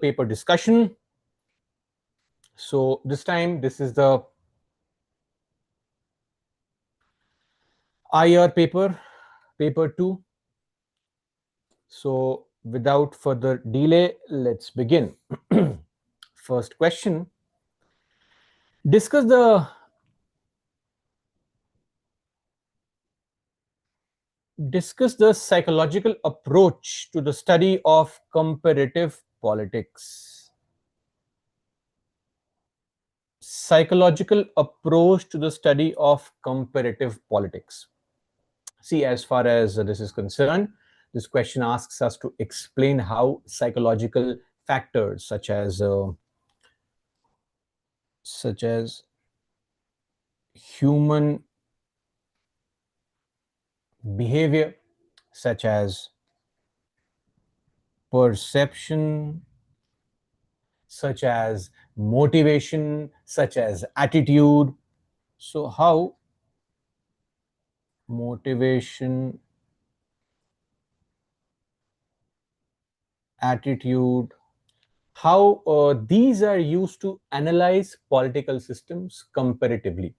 paper discussion. So this time, this is the IR paper, paper 2. So without further delay, let's begin. First question. Discuss the psychological approach to the study of comparative politics. Psychological approach to the study of comparative politics. See, as far as this is concerned, this question asks us to explain how psychological factors such as human behavior, such as perception, such as motivation, such as attitude. So how motivation, attitude, how these are used to analyze political systems comparatively.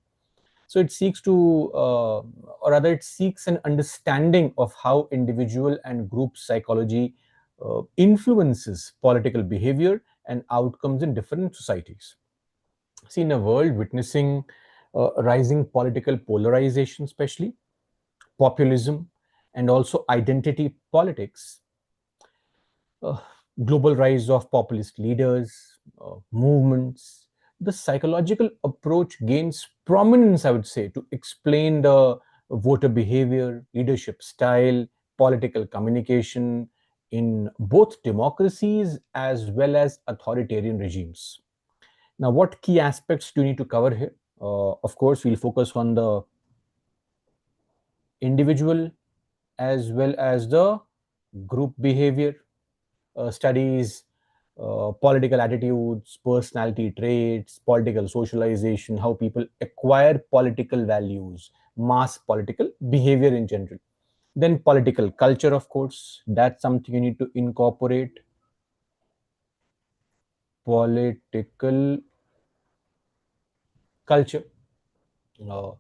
So it seeks to, or rather, it seeks an understanding of how individual and group psychology influences political behavior and outcomes in different societies. See, in a world witnessing rising political polarization, especially populism and also identity politics, uh, global rise of populist leaders, movements, the psychological approach gains prominence, I would say, to explain the voter behavior, leadership style, political communication in both democracies as well as authoritarian regimes. Now, what key aspects do you need to cover here? Of course, we'll focus on the individual as well as the group behavior, studies political attitudes, personality traits, political socialization, how people acquire political values, mass political behavior in general. Then political culture, of course, that's something you need to incorporate. Political culture. Uh,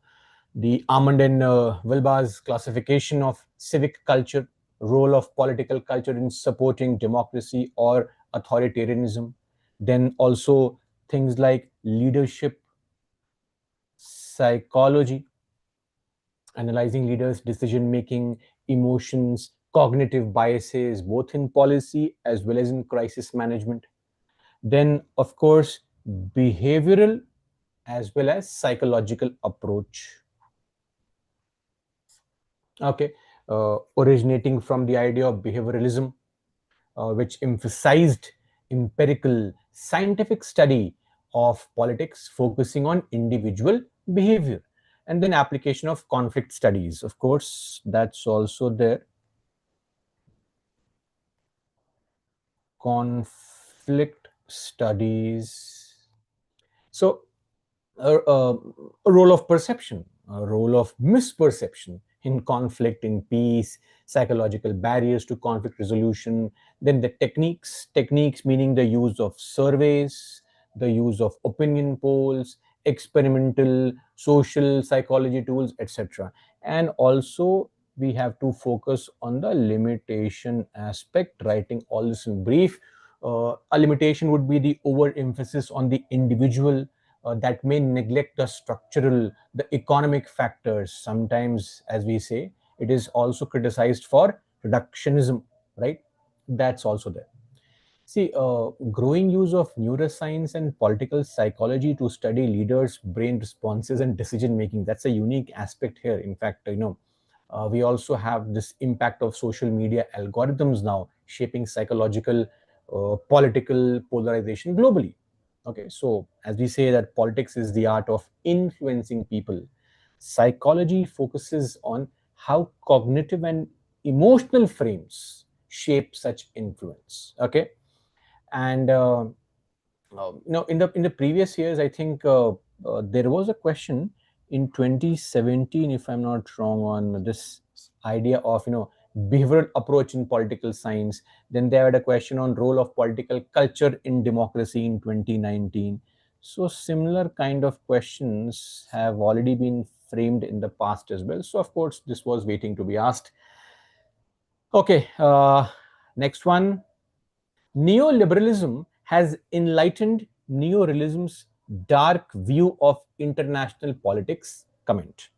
the Armand and Wilbar's classification of civic culture, role of political culture in supporting democracy or authoritarianism. Then also things like leadership psychology, analyzing leaders' decision making, emotions, cognitive biases, both in policy as well as in crisis management. Then, of course, behavioral as well as psychological approach. Okay, originating from the idea of behavioralism, which emphasized empirical scientific study of politics focusing on individual behavior, and then application of conflict studies, of course, that's also there. Conflict studies. So a role of perception, a role of misperception in conflict, in peace, psychological barriers to conflict resolution. Then the techniques meaning the use of surveys, the use of opinion polls, experimental social psychology tools, etc. And also we have to focus on the limitation aspect, writing all this in brief. A limitation would be the overemphasis on the individual, that may neglect the structural, the economic factors. Sometimes, as we say, it is also criticized for reductionism, right? That's also there. See, growing use of neuroscience and political psychology to study leaders' brain responses and decision making. That's a unique aspect here. In fact, we also have this impact of social media algorithms now shaping psychological, political polarization globally. Okay, so as we say that politics is the art of influencing people, psychology focuses on how cognitive and emotional frames shape such influence. Okay, and in the previous years, I think there was a question in 2017, if I'm not wrong, on this idea of behavioral approach in political science. Then they had a question on role of political culture in democracy in 2019. So similar kind of questions have already been framed in the past as well. So of course, this was waiting to be asked. Okay, next one. Neoliberalism has enlightened neorealism's dark view of international politics. Comment.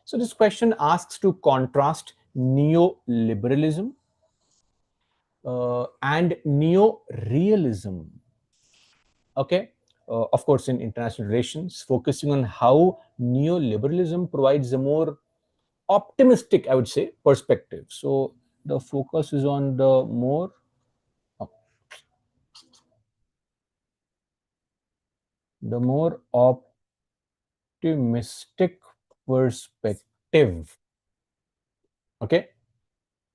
So this question asks to contrast neoliberalism and neo-realism. Okay, of course, in international relations, focusing on how neoliberalism provides a more optimistic, I would say, perspective. So the focus is on the more optimistic perspective. Okay,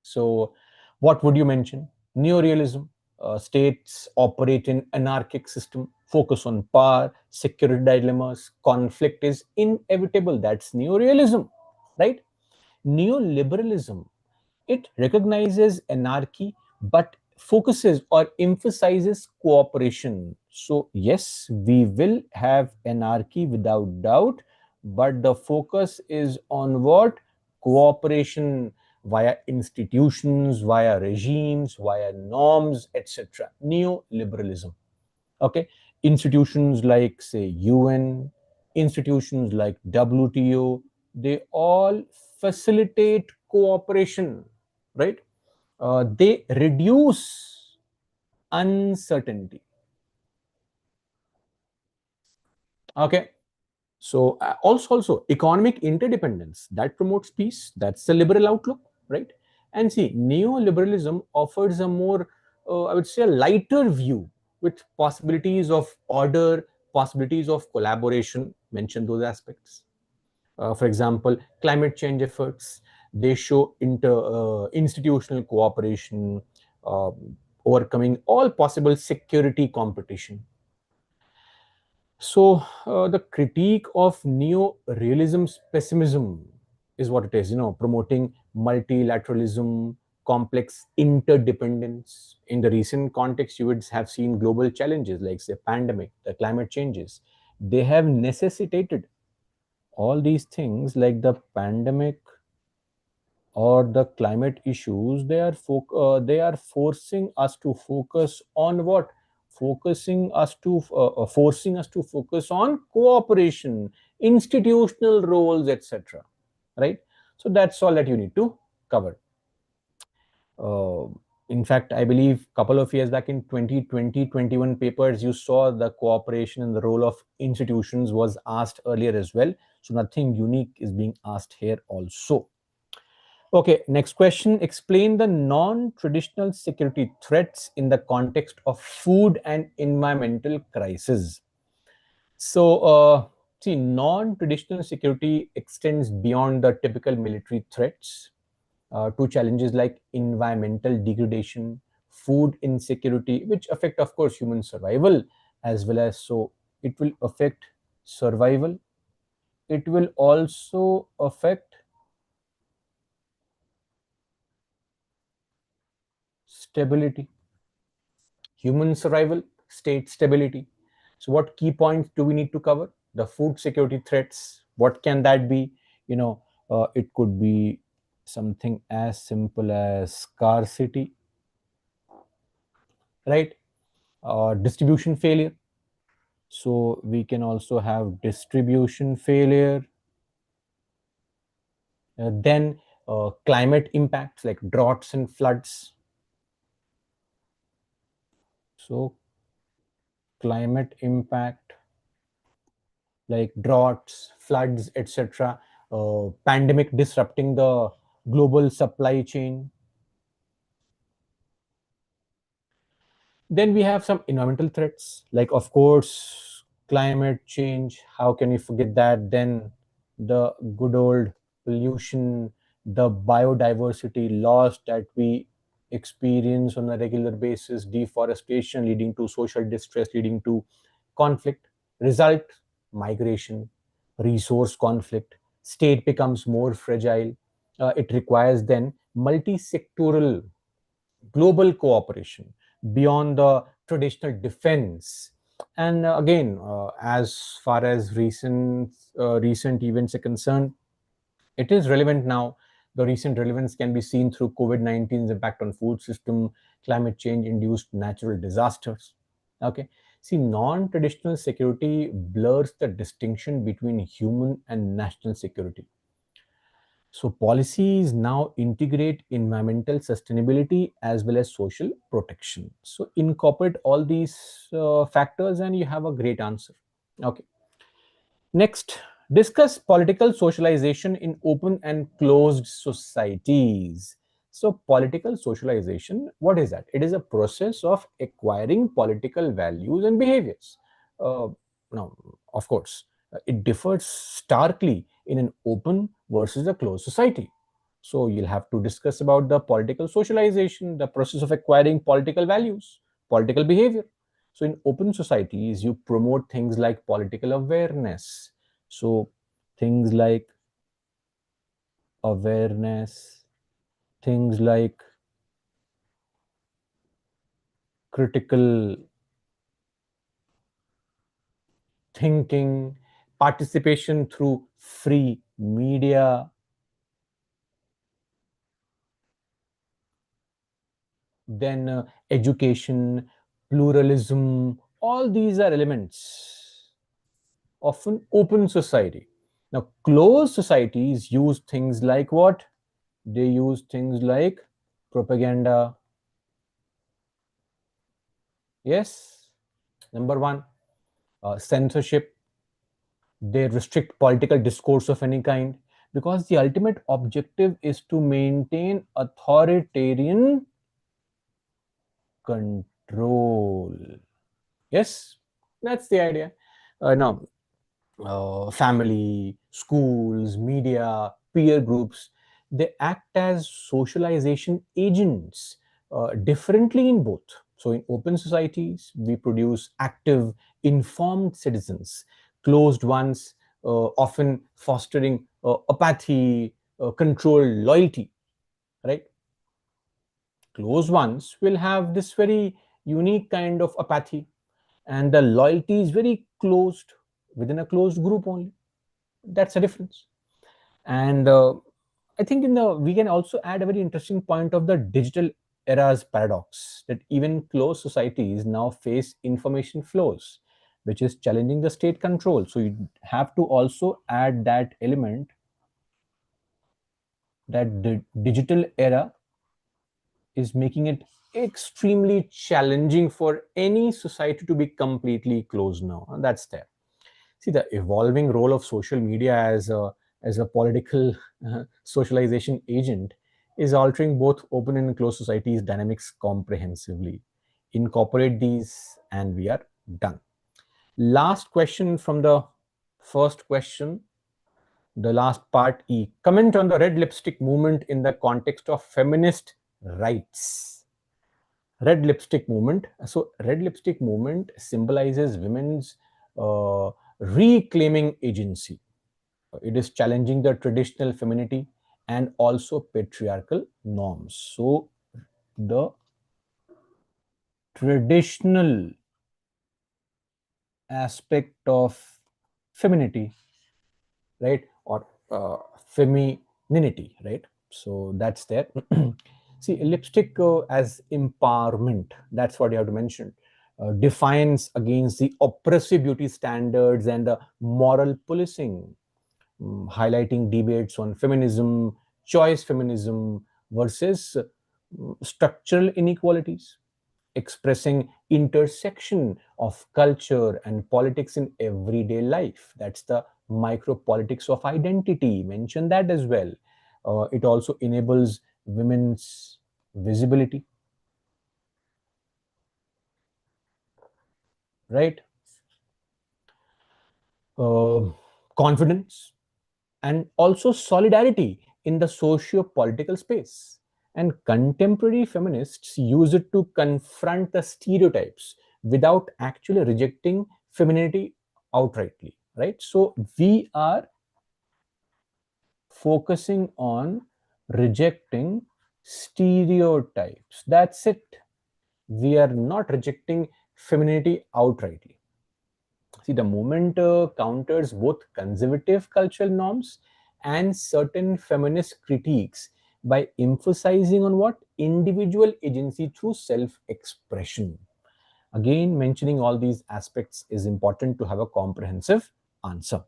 so what would you mention? Neorealism, states operate in anarchic system, focus on power, security dilemmas, conflict is inevitable. That's neorealism, right? Neoliberalism, it recognizes anarchy but focuses or emphasizes cooperation. So, yes, we will have anarchy without doubt, but the focus is on what? Cooperation via institutions, via regimes, via norms, etc. Neoliberalism. Okay, institutions like, say, UN, institutions like WTO, they all facilitate cooperation, right? They reduce uncertainty. Okay, so also economic interdependence that promotes peace. That's the liberal outlook, right? And see, neoliberalism offers a more, I would say, a lighter view with possibilities of order, possibilities of collaboration. Mention those aspects. For example, climate change efforts, they show institutional cooperation, uh, overcoming all possible security competition. So the critique of neo-realism's pessimism is what it is, promoting multilateralism, complex interdependence. In the recent context, you would have seen global challenges like, say, pandemic, the climate changes. They have necessitated all these things like the pandemic or the climate issues. They are forcing us to focus on what? Forcing us to focus on cooperation, institutional roles, etc. Right? So that's all that you need to cover. uh, in fact, I believe a couple of years back in 2020-21 papers, you saw the cooperation and the role of institutions was asked earlier as well. So nothing unique is being asked here also. Okay, next question. Explain the non-traditional security threats in the context of food and environmental crisis. So, see, non-traditional security extends beyond the typical military threats to challenges like environmental degradation, food insecurity, which affect, of course, human survival as well as, so it will affect survival. It will also affect stability, human survival, state stability. So what key points do we need to cover? The food security threats, what can that be? It could be something as simple as scarcity, right? Distribution failure. So we can also have distribution failure. Then climate impacts like droughts and floods. So climate impact like droughts, floods, etc. Pandemic disrupting the global supply chain. Then we have some environmental threats, like, of course, climate change. How can we forget that? Then the good old pollution, the biodiversity loss that we experience on a regular basis, deforestation leading to social distress, leading to conflict. Result: migration, resource conflict. State becomes more fragile. It requires then multi-sectoral global cooperation beyond the traditional defense. And again, as far as recent events are concerned, it is relevant now. The recent relevance can be seen through COVID-19's impact on food system, climate change induced natural disasters. Okay. See, non-traditional security blurs the distinction between human and national security. So policies now integrate environmental sustainability as well as social protection. So incorporate all these factors and you have a great answer. Okay. Next, discuss political socialization in open and closed societies. So, political socialization, what is that? It is a process of acquiring political values and behaviors. Uh, now, of course, it differs starkly in an open versus a closed society. So, you'll have to discuss about the political socialization, the process of acquiring political values, political behavior. So, in open societies, you promote things like political awareness. So, things like awareness, things like critical thinking, participation through free media, then education, pluralism, all these are elements of an open society. Now, closed societies use things like what? They use things like propaganda. Yes, number one, censorship. They restrict political discourse of any kind because the ultimate objective is to maintain authoritarian control. Yes, that's the idea. Now, family, schools, media, peer groups, they act as socialization agents differently in both. So, in open societies, we produce active, informed citizens, closed ones, often fostering apathy, control, loyalty, right? Closed ones will have this very unique kind of apathy, and the loyalty is very closed within a closed group only. That's a difference. And I think in the we can also add a very interesting point of the digital era's paradox, that even closed societies now face information flows, which is challenging the state control. So you have to also add that element, that the digital era is making it extremely challenging for any society to be completely closed now, and that's there. See, the evolving role of social media as a political socialization agent is altering both open and closed societies dynamics comprehensively. Incorporate these and we are done. Last question from the first question, the last part E. Comment on the red lipstick movement in the context of feminist rights. Red lipstick movement. So, red lipstick movement symbolizes women's reclaiming agency. It is challenging the traditional femininity and also patriarchal norms. So, the traditional aspect of femininity, right, or femininity, right? So that's there. See, lipstick as empowerment, that's what you have to mention. Defines against the oppressive beauty standards and the moral policing, highlighting debates on feminism, choice feminism versus structural inequalities, expressing intersection of culture and politics in everyday life. That's the micro politics of identity. Mention that as well. It also enables women's visibility, right? Uh, Confidence and also solidarity in the socio-political space. And contemporary feminists use it to confront the stereotypes without actually rejecting femininity outrightly, right? So we are focusing on rejecting stereotypes. That's it. We are not rejecting femininity outrightly. See, the movement counters both conservative cultural norms and certain feminist critiques by emphasizing on what? Individual agency through self-expression. Again, mentioning all these aspects is important to have a comprehensive answer.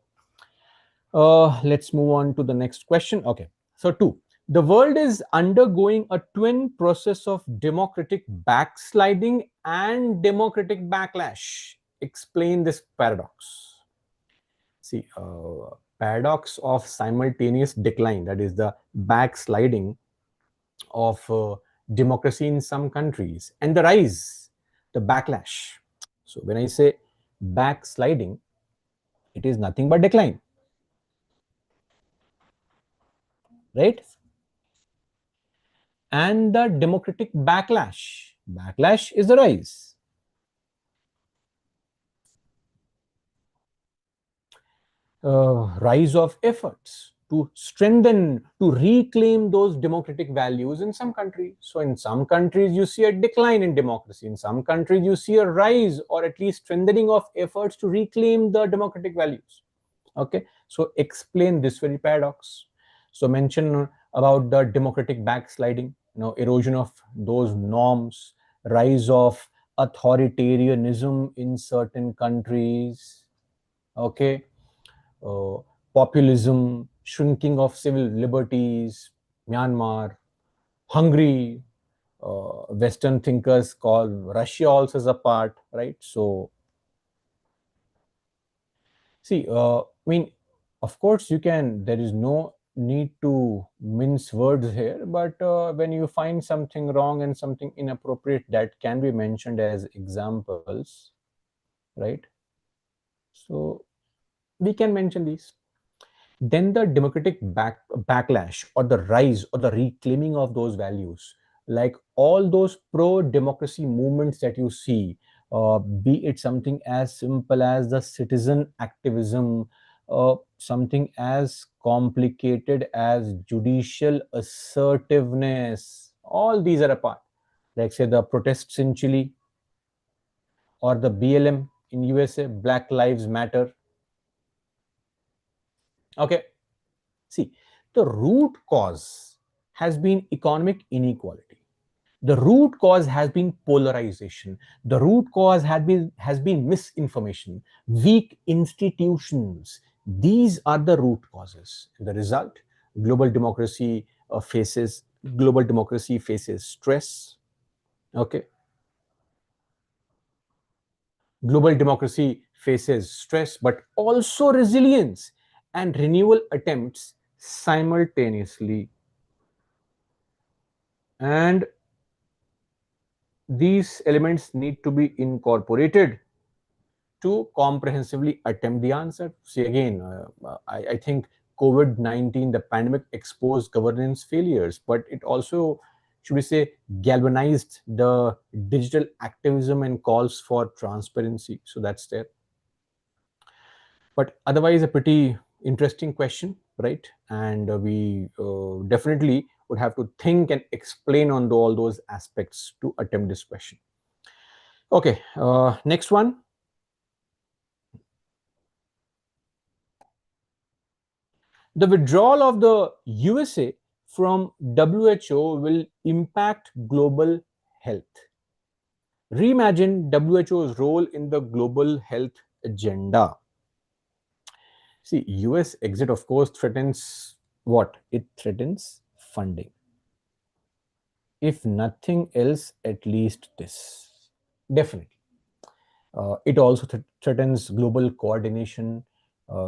Let's move on to the next question. Okay, so 2. The world is undergoing a twin process of democratic backsliding and democratic backlash. Explain this paradox. See, paradox of simultaneous decline, that is the backsliding of democracy in some countries, and the rise, the backlash. So when I say backsliding, it is nothing but decline, right? And the democratic backlash. Backlash is the rise. Rise of efforts to strengthen, to reclaim those democratic values in some countries. So in some countries, you see a decline in democracy. In some countries, you see a rise or at least strengthening of efforts to reclaim the democratic values. Okay, so explain this very paradox. So mention about the democratic backsliding, erosion of those norms, rise of authoritarianism in certain countries. Okay, uh, populism, shrinking of civil liberties, Myanmar, Hungary, Western thinkers call Russia also as a part, right? So see, I mean, of course, you can, there is no need to mince words here, but when you find something wrong and something inappropriate, that can be mentioned as examples, right? So we can mention these. Then the democratic backlash or the rise or the reclaiming of those values, like all those pro-democracy movements that you see, be it something as simple as the citizen activism, something as complicated as judicial assertiveness, all these are a part. Like say the protests in Chile or the BLM in USA, Black Lives Matter. Okay, see, the root cause has been economic inequality. The root cause has been polarization. The root cause has been misinformation, weak institutions. These are the root causes. The result, global democracy faces stress. Okay, global democracy faces stress, but also resilience and renewal attempts simultaneously. And these elements need to be incorporated to comprehensively attempt the answer. See again, I think COVID-19, the pandemic, exposed governance failures, but it also, should we say, galvanized the digital activism and calls for transparency. So that's there. But otherwise, a pretty interesting question, right? And we definitely would have to think and explain on all those aspects to attempt this question. Okay, next one. The withdrawal of the USA from WHO will impact global health. Reimagine WHO's role in the global health agenda. See, US exit, of course, threatens what? It threatens funding. If nothing else, at least this. Definitely. It also threatens global coordination.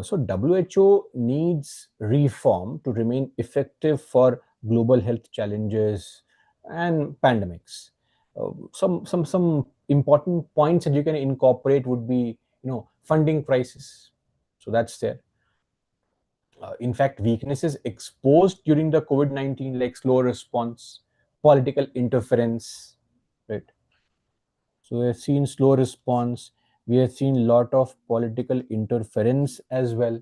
So WHO needs reform to remain effective for global health challenges and pandemics. Some important points that you can incorporate would be, funding crisis. So that's there. In fact, weaknesses exposed during the COVID-19, like slow response, political interference, right? So we have seen slow response. We have seen lot of political interference as well.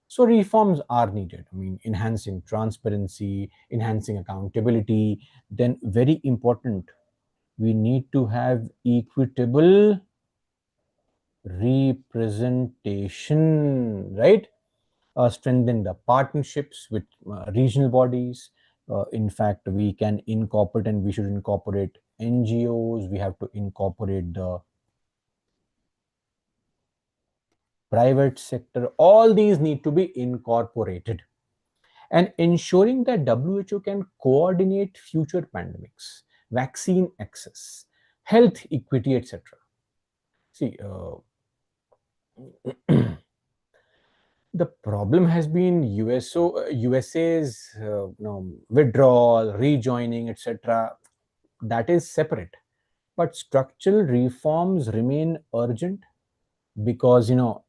So reforms are needed. I mean, enhancing transparency, enhancing accountability. Then, very important, we need to have equitable representation, right? Strengthen the partnerships with regional bodies. In fact, we can incorporate and we should incorporate NGOs. We have to incorporate the private sector. All these need to be incorporated, and ensuring that WHO can coordinate future pandemics, vaccine access, health equity, etc. See, the problem has been USA's withdrawal, rejoining, etc. That is separate, but structural reforms remain urgent, because not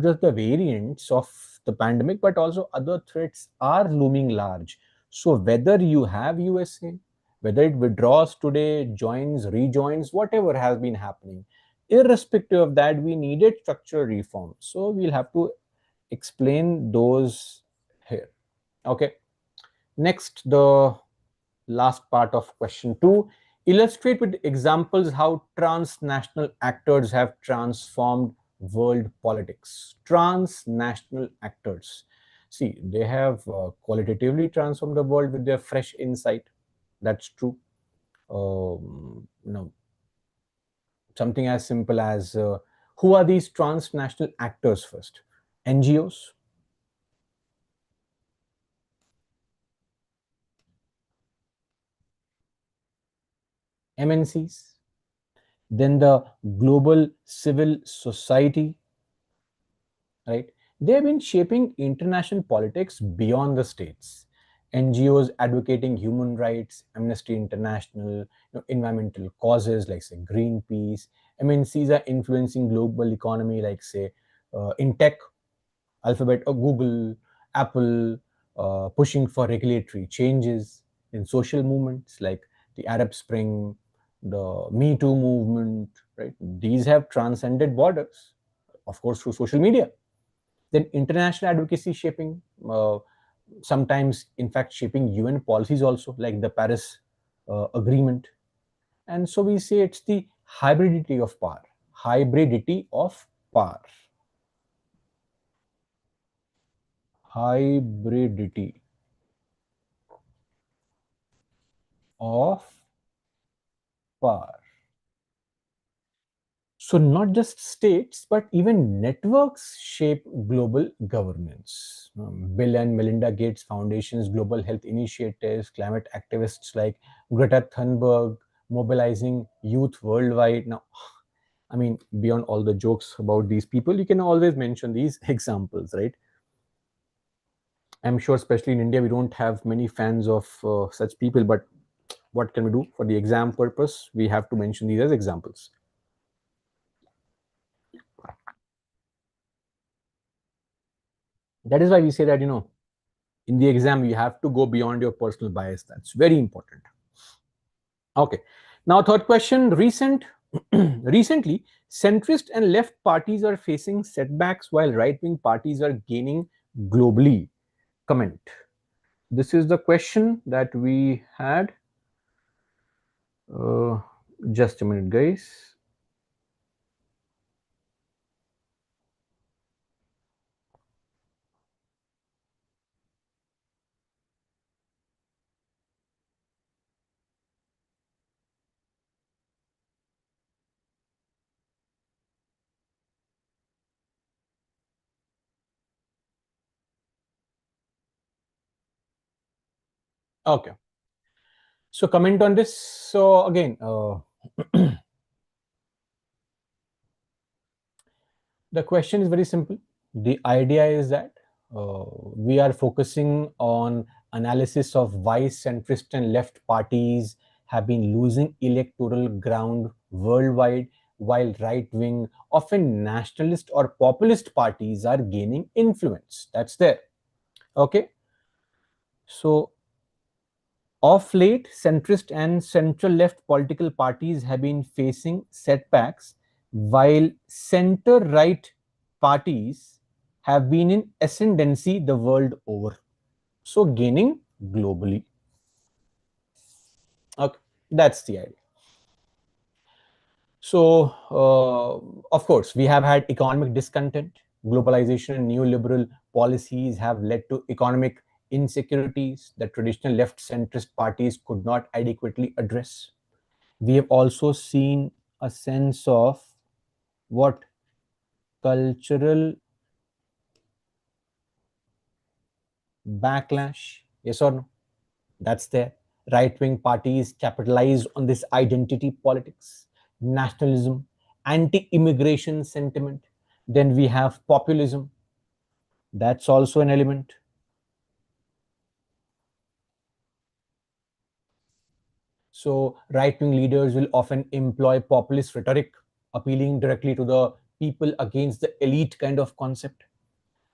just the variants of the pandemic but also other threats are looming large. So whether you have USA, whether it withdraws today, joins, rejoins, whatever has been happening, irrespective of that, we needed structural reform. So we'll have to explain those here. Okay, next, the last part of question 2: illustrate with examples how transnational actors have transformed world politics. Transnational actors, see, they have qualitatively transformed the world with their fresh insight. That's true. Something as simple as who are these transnational actors? First, NGOs, MNCs, then the global civil society, right? They have been shaping international politics beyond the states. NGOs advocating human rights, Amnesty International, environmental causes like say Greenpeace. MNCs are influencing global economy like say in tech, Alphabet or Google, Apple, pushing for regulatory changes. In social movements like the Arab Spring, the Me Too movement, right? These have transcended borders, of course, through social media. Then international advocacy shaping, sometimes, in fact, shaping UN policies also, like the Paris Agreement. And so we say it's the hybridity of power. Hybridity of power. Hybridity of power. So, not just states, but even networks shape global governance. Bill and Melinda Gates Foundation's global health initiatives, climate activists like Greta Thunberg mobilizing youth worldwide. Now, I mean, beyond all the jokes about these people, you can always mention these examples, right? I'm sure, especially in India, we don't have many fans of such people, but what can we do? For the exam purpose, we have to mention these as examples. That is why we say that, in the exam, you have to go beyond your personal bias. That's very important. Okay. Now, third question. Recently, centrist and left parties are facing setbacks while right-wing parties are gaining globally. Comment. This is the question that we had. Just a minute, guys. Okay. So, comment on this. So, again, the question is very simple. The idea is that we are focusing on analysis of why centrist and left parties have been losing electoral ground worldwide, while right wing, often nationalist or populist parties are gaining influence. That's there. Okay. So, of late, centrist and central left political parties have been facing setbacks, while center right parties have been in ascendancy the world over. So gaining globally. Okay, that's the idea. So, of course, we have had economic discontent. Globalization and neoliberal policies have led to economic insecurities that traditional left centrist parties could not adequately address. We have also seen a sense of what cultural backlash, yes or no? That's there. Right wing parties capitalize on this identity politics, nationalism, anti immigration sentiment. Then we have populism. That's also an element. So, right wing leaders will often employ populist rhetoric, appealing directly to the people against the elite kind of concept.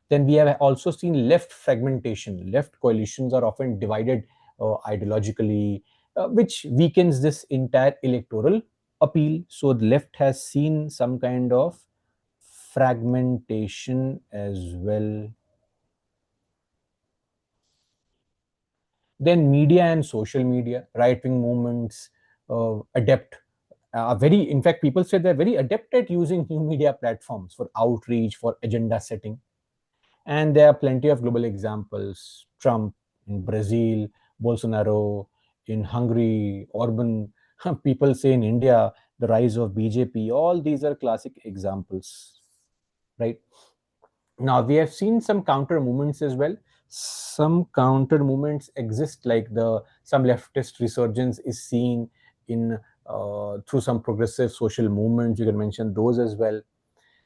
Then we have also seen left fragmentation. Left coalitions are often divided ideologically, which weakens this entire electoral appeal. So the left has seen some kind of fragmentation as well. Then media and social media, right-wing movements adept are very, in fact, people say they're very adept at using new media platforms for outreach, for agenda setting. And there are plenty of global examples. Trump in Brazil, Bolsonaro in Hungary, Orban, people say in India, the rise of BJP. All these are classic examples, right? Now, we have seen some counter movements as well. Some counter movements exist, like the some leftist resurgence is seen in through some progressive social movements. You can mention those as well.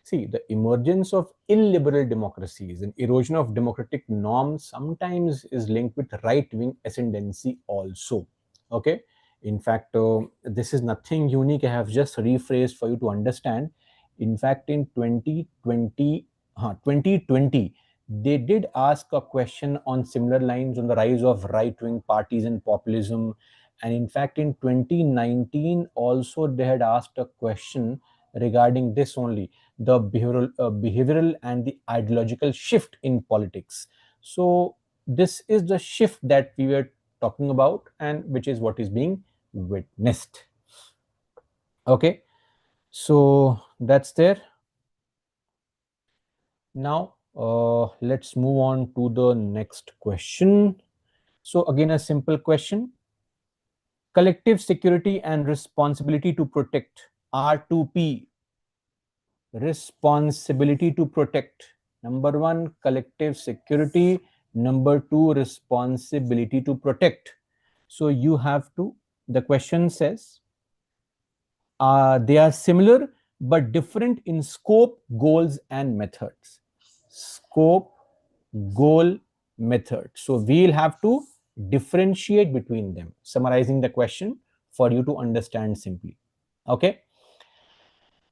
See, the emergence of illiberal democracies and erosion of democratic norms sometimes is linked with right-wing ascendancy also. Okay. In fact, this is nothing unique. I have just rephrased for you to understand. In fact, in 2020, they did ask a question on similar lines on the rise of right-wing parties and populism. And in fact, in 2019, also they had asked a question regarding this only, the behavioral and the ideological shift in politics. So this is the shift that we were talking about, and which is what is being witnessed. Okay, so that's there. Now let's move on to the next question. So again, a simple question: collective security and responsibility to protect, R2P, responsibility to protect. Number one, collective security. Number two, responsibility to protect. So you have to, the question says, they are similar but different in scope, goals, and methods. Scope, goal, method. So we'll have to differentiate between them, summarizing the question for you to understand simply. Okay.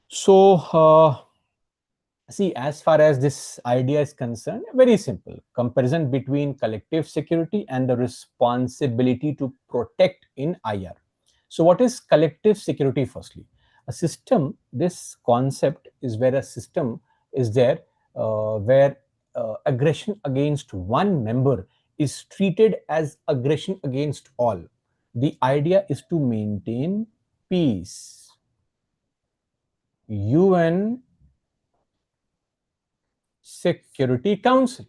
So, see, as far as this idea is concerned, very simple comparison between collective security and the responsibility to protect in IR. So, what is collective security? Firstly, a system, this concept is where a system is there where aggression against one member is treated as aggression against all. The idea is to maintain peace. UN Security Council.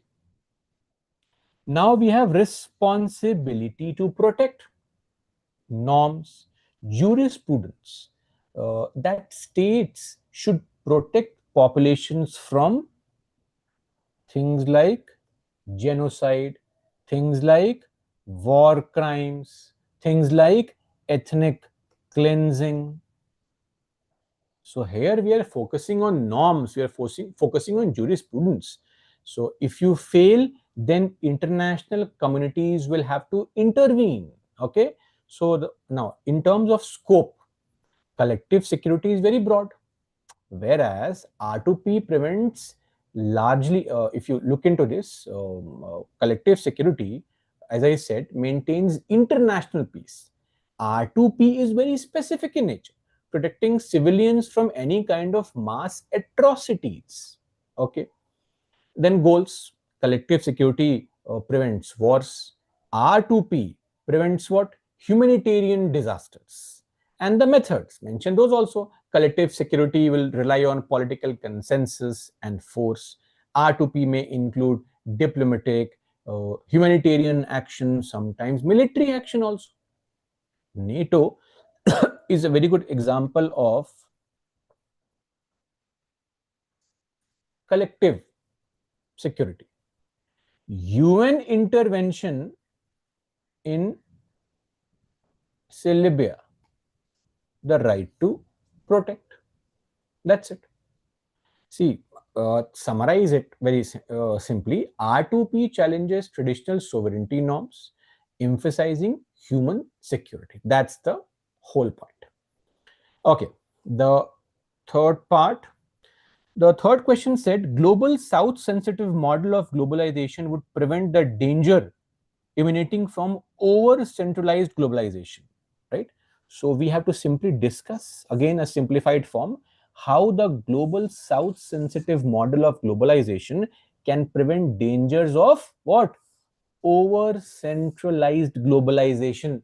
Now we have responsibility to protect norms, jurisprudence that states should protect populations from things like genocide, things like war crimes, things like ethnic cleansing. So here we are focusing on norms, we are focusing on jurisprudence. So if you fail, then international communities will have to intervene. Okay. So now, in terms of scope, collective security is very broad, whereas R2P prevents largely, if you look into this, collective security, as I said, maintains international peace. R2P is very specific in nature, protecting civilians from any kind of mass atrocities. Okay. Then goals, collective security prevents wars. R2P prevents what? Humanitarian disasters. And the methods, mention those also. Collective security will rely on political consensus and force. R2P may include diplomatic, humanitarian action, sometimes military action also. NATO is a very good example of collective security. UN intervention in, say, Libya, the right to protect. That's it. See, summarize it very simply. R2P challenges traditional sovereignty norms, emphasizing human security. That's the whole point. Okay, the third part. The third question said global south sensitive model of globalization would prevent the danger emanating from over centralized globalization, right? So we have to simply discuss again a simplified form how the global south sensitive model of globalization can prevent dangers of what? Over centralized globalization.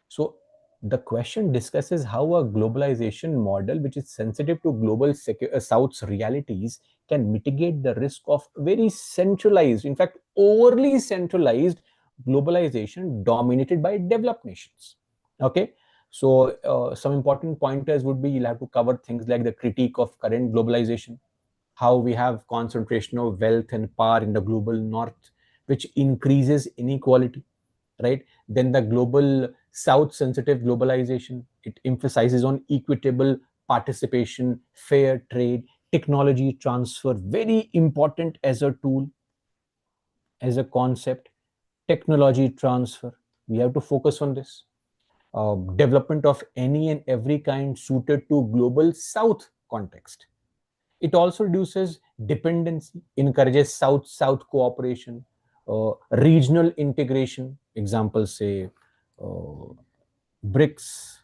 So the question discusses how a globalization model which is sensitive to global South's realities can mitigate the risk of very centralized, in fact, overly centralized globalization dominated by developed nations. Okay. So some important pointers would be you'll have to cover things like the critique of current globalization, how we have concentration of wealth and power in the global north, which increases inequality, right? Then the global south sensitive globalization, it emphasizes on equitable participation, fair trade, technology transfer, very important as a tool, as a concept. Technology transfer, we have to focus on this. Development of any and every kind suited to global south context. It also reduces dependency, encourages south-south cooperation, regional integration. Examples say BRICS,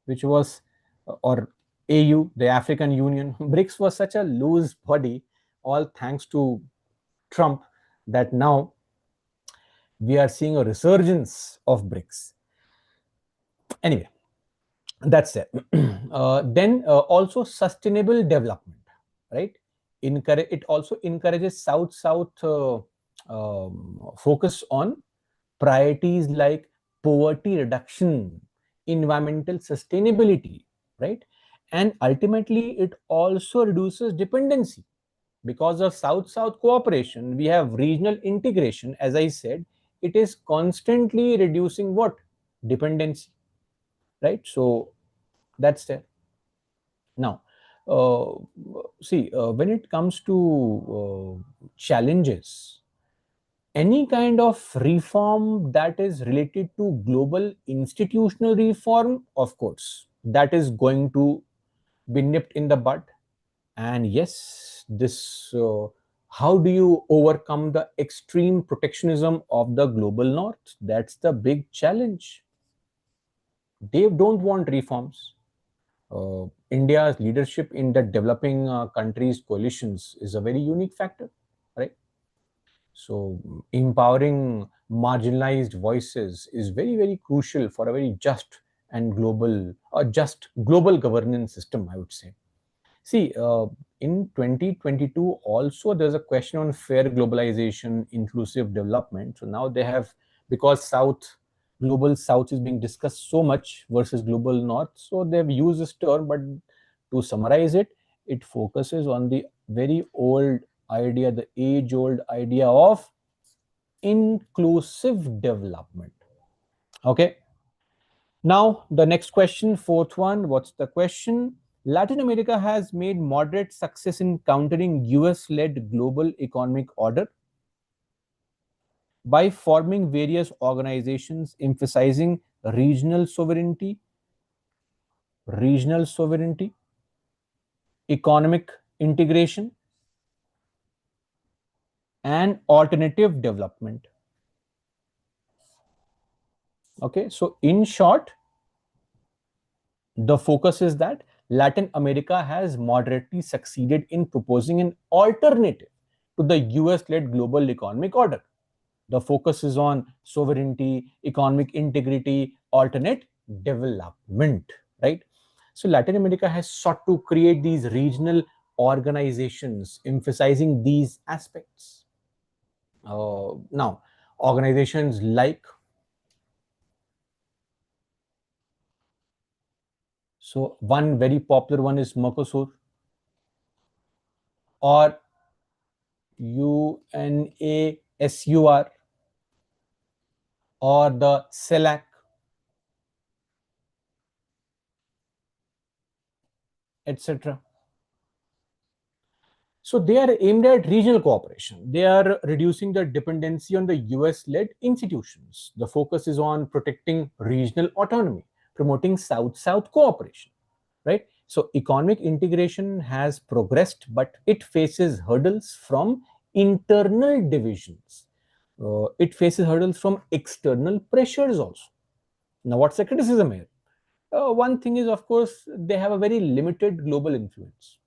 which was, or AU, the African Union. BRICS was such a loose body, all thanks to Trump, that now we are seeing a resurgence of BRICS. Anyway, that's it. Then also sustainable development, right? It also encourages south-south focus on priorities like poverty reduction, environmental sustainability, right? And ultimately, it also reduces dependency. Because of south-south cooperation, we have regional integration. As I said, it is constantly reducing what? Dependency, right? So that's there. Now, uh, see, when it comes to challenges, any kind of reform that is related to global institutional reform, of course, that is going to be nipped in the bud. And yes, this how do you overcome the extreme protectionism of the global north? That's the big challenge. They don't want reforms. India's leadership in the developing countries coalitions is a very unique factor, right? So empowering marginalized voices is very, very crucial for a very just and global, just global governance system, I would say. See, in 2022, also there's a question on fair globalization, inclusive development. So now they have, because global South is being discussed so much versus global North, so they've used this term, but to summarize it, it focuses on the very old idea, the age-old idea of inclusive development. Okay. Now, the next question, fourth one, what's the question? Latin America has made moderate success in countering US-led global economic order by forming various organizations emphasizing regional sovereignty, economic integration, and alternative development. Okay, so in short, the focus is that Latin America has moderately succeeded in proposing an alternative to the US-led global economic order. The focus is on sovereignty, economic integrity, alternate development, right? So Latin America has sought to create these regional organizations emphasizing these aspects. Now, organizations like, so one very popular one is Mercosur or UNASUR or the CELAC, etc. So they are aimed at regional cooperation. They are reducing the dependency on the US-led institutions. The focus is on protecting regional autonomy, promoting South-South cooperation, right? So economic integration has progressed, but it faces hurdles from internal divisions. It faces hurdles from external pressures also. Now, what's the criticism here? One thing is, of course, they have a very limited global influence.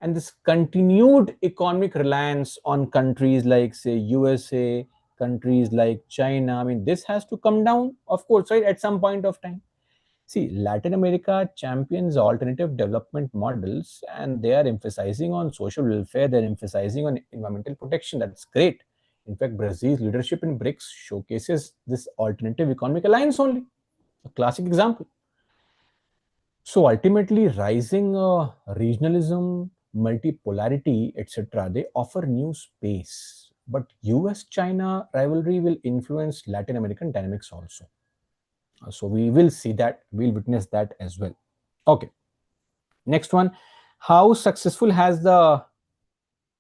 And this continued economic reliance on countries like, say, USA, countries like China, I mean, this has to come down, of course, right, at some point of time. See, Latin America champions alternative development models and they are emphasizing on social welfare, they're emphasizing on environmental protection. That's great. In fact, Brazil's leadership in BRICS showcases this alternative economic alliance only. A classic example. So ultimately, rising regionalism, multipolarity, etc., they offer new space. But US-China rivalry will influence Latin American dynamics also. So we will see that, we'll witness that as well. Okay, next one. How successful has the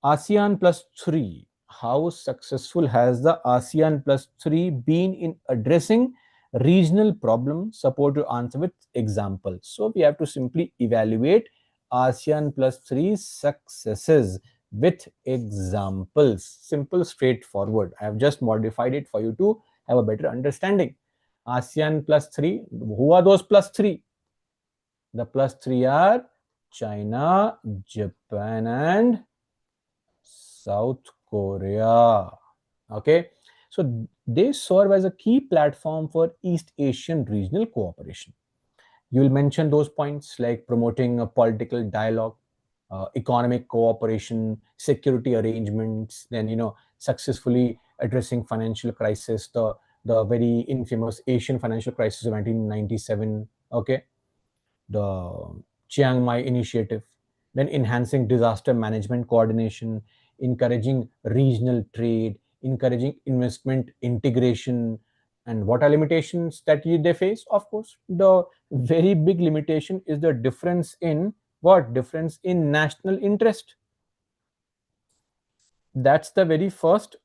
ASEAN plus 3? How successful has the ASEAN plus 3 been in addressing regional problems? Support to answer with examples. So we have to simply evaluate ASEAN plus 3 successes with examples. Simple, straightforward. I have just modified it for you to have a better understanding. ASEAN plus 3. Who are those plus 3? The plus 3 are China, Japan, and South Korea. Okay, so they serve as a key platform for East Asian regional cooperation. You will mention those points like promoting a political dialogue, economic cooperation, security arrangements, then successfully addressing financial crisis, the very infamous Asian financial crisis of 1997. Okay, the Chiang Mai initiative, then enhancing disaster management coordination, encouraging regional trade, encouraging investment integration. And what are limitations that they face? Of course, the very big limitation is the difference in what? Difference in national interest. That's the very first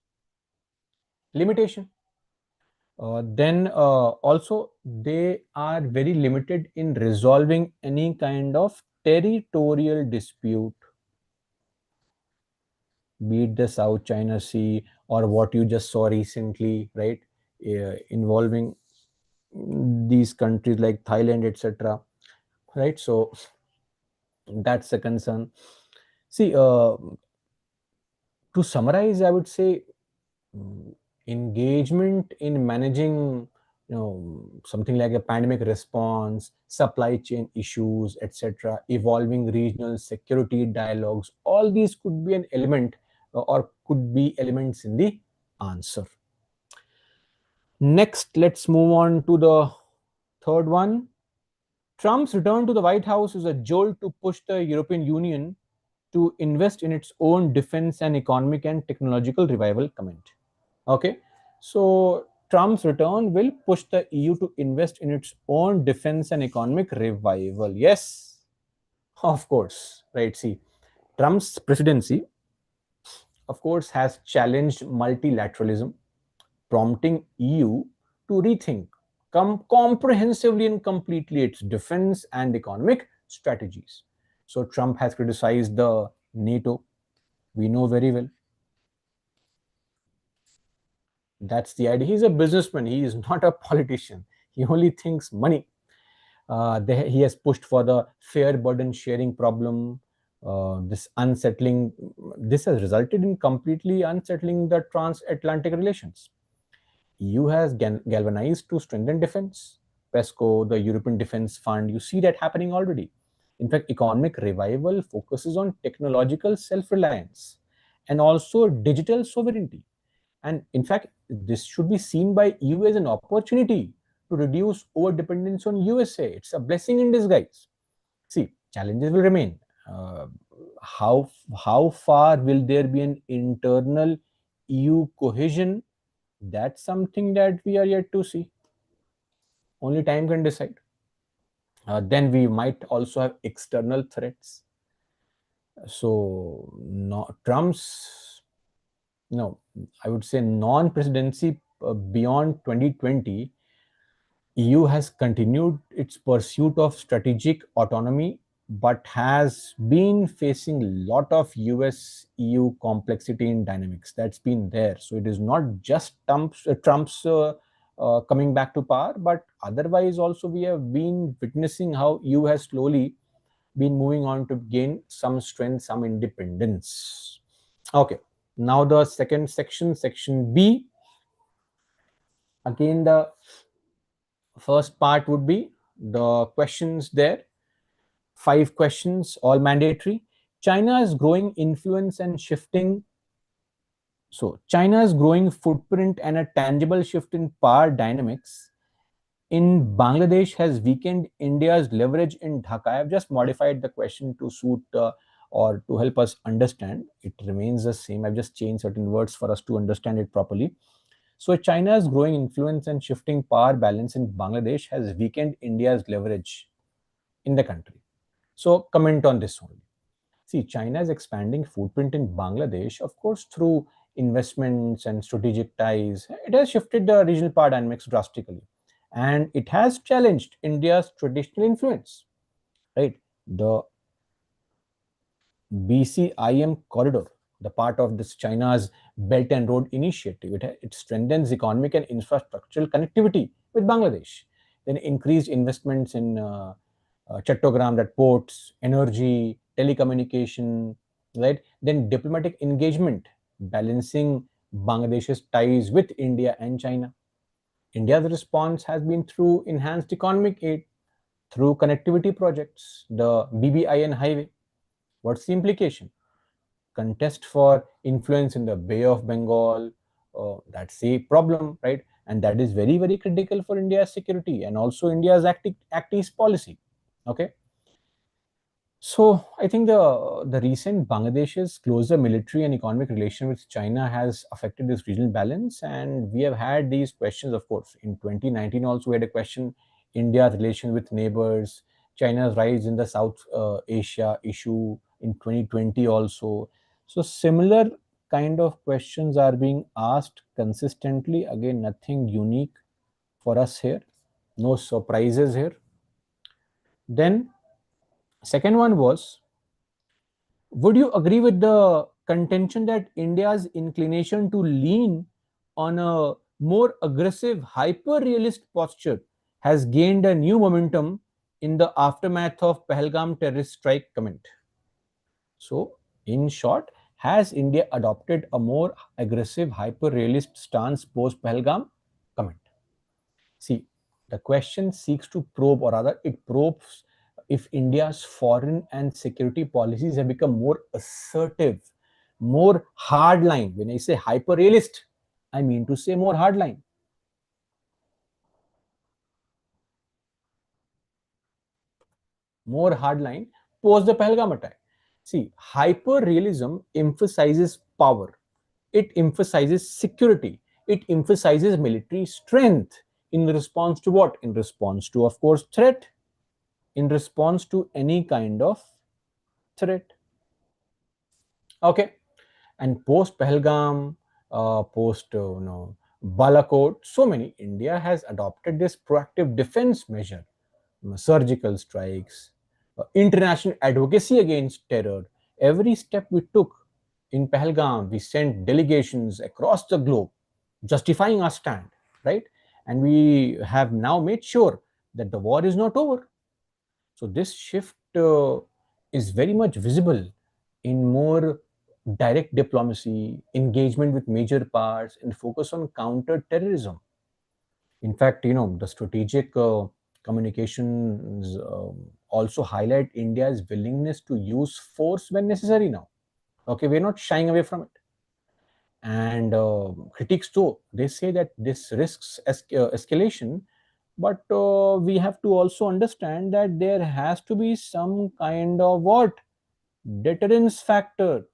limitation. Then also they are very limited in resolving any kind of territorial dispute, be it the South China Sea or what you just saw recently, right, involving these countries like Thailand, etc., right? So that's a concern. See, to summarize, I would say engagement in managing something like a pandemic response, supply chain issues, etc., evolving regional security dialogues, all these could be an element or could be elements in the answer. Next, let's move on to the third one. Trump's return to the White House is a jolt to push the European Union to invest in its own defense and economic and technological revival. Comment. Okay, so Trump's return will push the EU to invest in its own defense and economic revival. Yes, of course, right? See, Trump's presidency, of course, has challenged multilateralism, prompting EU to rethink comprehensively and completely its defense and economic strategies. So Trump has criticized the NATO. We know very well. That's the idea. He's a businessman. He is not a politician. He only thinks money. He has pushed for the fair burden sharing problem. This has resulted in completely unsettling the transatlantic relations. EU has galvanized to strengthen defense. PESCO, the European Defense Fund, you see that happening already. In fact, economic revival focuses on technological self-reliance and also digital sovereignty. And in fact, this should be seen by EU as an opportunity to reduce over dependence on USA. It's a blessing in disguise. See, challenges will remain. Uh, how far will there be an internal EU cohesion? That's something that we are yet to see. Only time can decide. Then we might also have external threats. So, no, Trump's, no, I would say non-presidency beyond 2020, EU has continued its pursuit of strategic autonomy, but has been facing a lot of US EU complexity in dynamics. That's been there. So it is not just Trump's coming back to power, but otherwise also we have been witnessing how EU has slowly been moving on to gain some strength, some independence. Okay, now the second section, section B. Again, the first part would be the questions there. 5 questions, all mandatory. China's growing influence and shifting. So, China's growing footprint and a tangible shift in power dynamics in Bangladesh has weakened India's leverage in Dhaka. I have just modified the question to suit or to help us understand. It remains the same. I've just changed certain words for us to understand it properly. So, China's growing influence and shifting power balance in Bangladesh has weakened India's leverage in the country. So, comment on this only. See, China is expanding footprint in Bangladesh, of course, through investments and strategic ties. It has shifted the regional power dynamics drastically, and it has challenged India's traditional influence. Right, the BCIM corridor, the part of this China's Belt and Road Initiative, it strengthens economic and infrastructural connectivity with Bangladesh. Then increased investments in Chattogram, that ports, energy, telecommunication, right? Then diplomatic engagement, balancing Bangladesh's ties with India and China. India's response has been through enhanced economic aid, through connectivity projects, the BBIN highway. What's the implication? Contest for influence in the Bay of Bengal, that's a problem, right? And that is very, very critical for India's security and also India's Act East policy. Okay. So I think the recent Bangladesh's closer military and economic relation with China has affected this regional balance, and we have had these questions, of course. In 2019, also we had a question: India's relation with neighbors, China's rise in the South Asia issue in 2020 also. So similar kind of questions are being asked consistently. Again, nothing unique for us here, no surprises here. Then second one was, would you agree with the contention that India's inclination to lean on a more aggressive, hyper realist posture has gained a new momentum in the aftermath of Pahalgam terrorist strike? Comment. So, in short, has India adopted a more aggressive, hyper realist stance post Pahalgam? Comment. See, the question seeks to probe, or rather, it probes if India's foreign and security policies have become more assertive, more hardline. When I say hyper realist, I mean to say more hardline. More hardline post the Pahalgam attack. See, hyper realism emphasizes power, it emphasizes security, it emphasizes military strength in response to what? In response to, of course, threat, in response to any kind of threat. Okay, and post Pahalgam, post Balakot, so many, India has adopted this proactive defense measure, surgical strikes, international advocacy against terror. Every step we took in Pahalgam, we sent delegations across the globe justifying our stand, right? And we have now made sure that the war is not over. So this shift is very much visible in more direct diplomacy, engagement with major powers, and focus on counter-terrorism. In fact, the strategic communications also highlight India's willingness to use force when necessary now. Okay, we're not shying away from it. And critics too, they say that this risks escalation, but we have to also understand that there has to be some kind of what deterrence factor,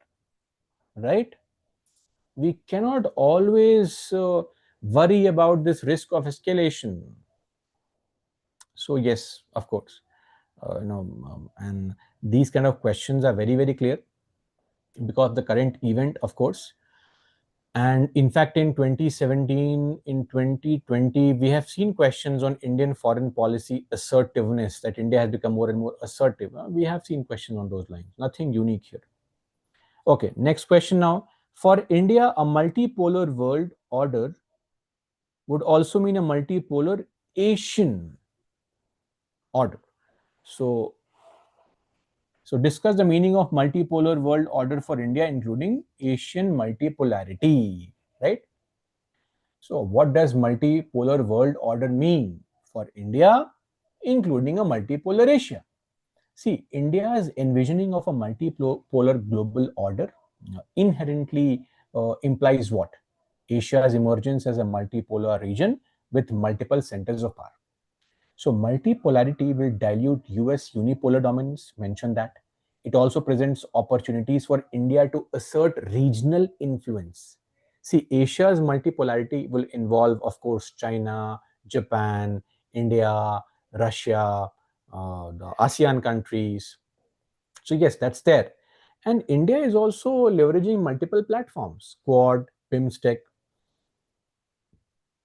right? We cannot always worry about this risk of escalation. So yes, of course, and these kind of questions are very, very clear because the current event, of course. And in fact, in 2017, in 2020, we have seen questions on Indian foreign policy assertiveness, that India has become more and more assertive. We have seen questions on those lines. Nothing unique here. Okay, next question now. For India, a multipolar world order would also mean a multipolar Asian order. So discuss the meaning of multipolar world order for India, including Asian multipolarity, right? So what does multipolar world order mean for India, including a multipolar Asia? See, India's envisioning of a multipolar global order inherently implies what? Asia's emergence as a multipolar region with multiple centers of power. So multipolarity will dilute US unipolar dominance, mention that. It also presents opportunities for India to assert regional influence. See, Asia's multipolarity will involve, of course, China, Japan, India, Russia, the ASEAN countries. So yes, that's there. And India is also leveraging multiple platforms, Quad, BIMSTEC.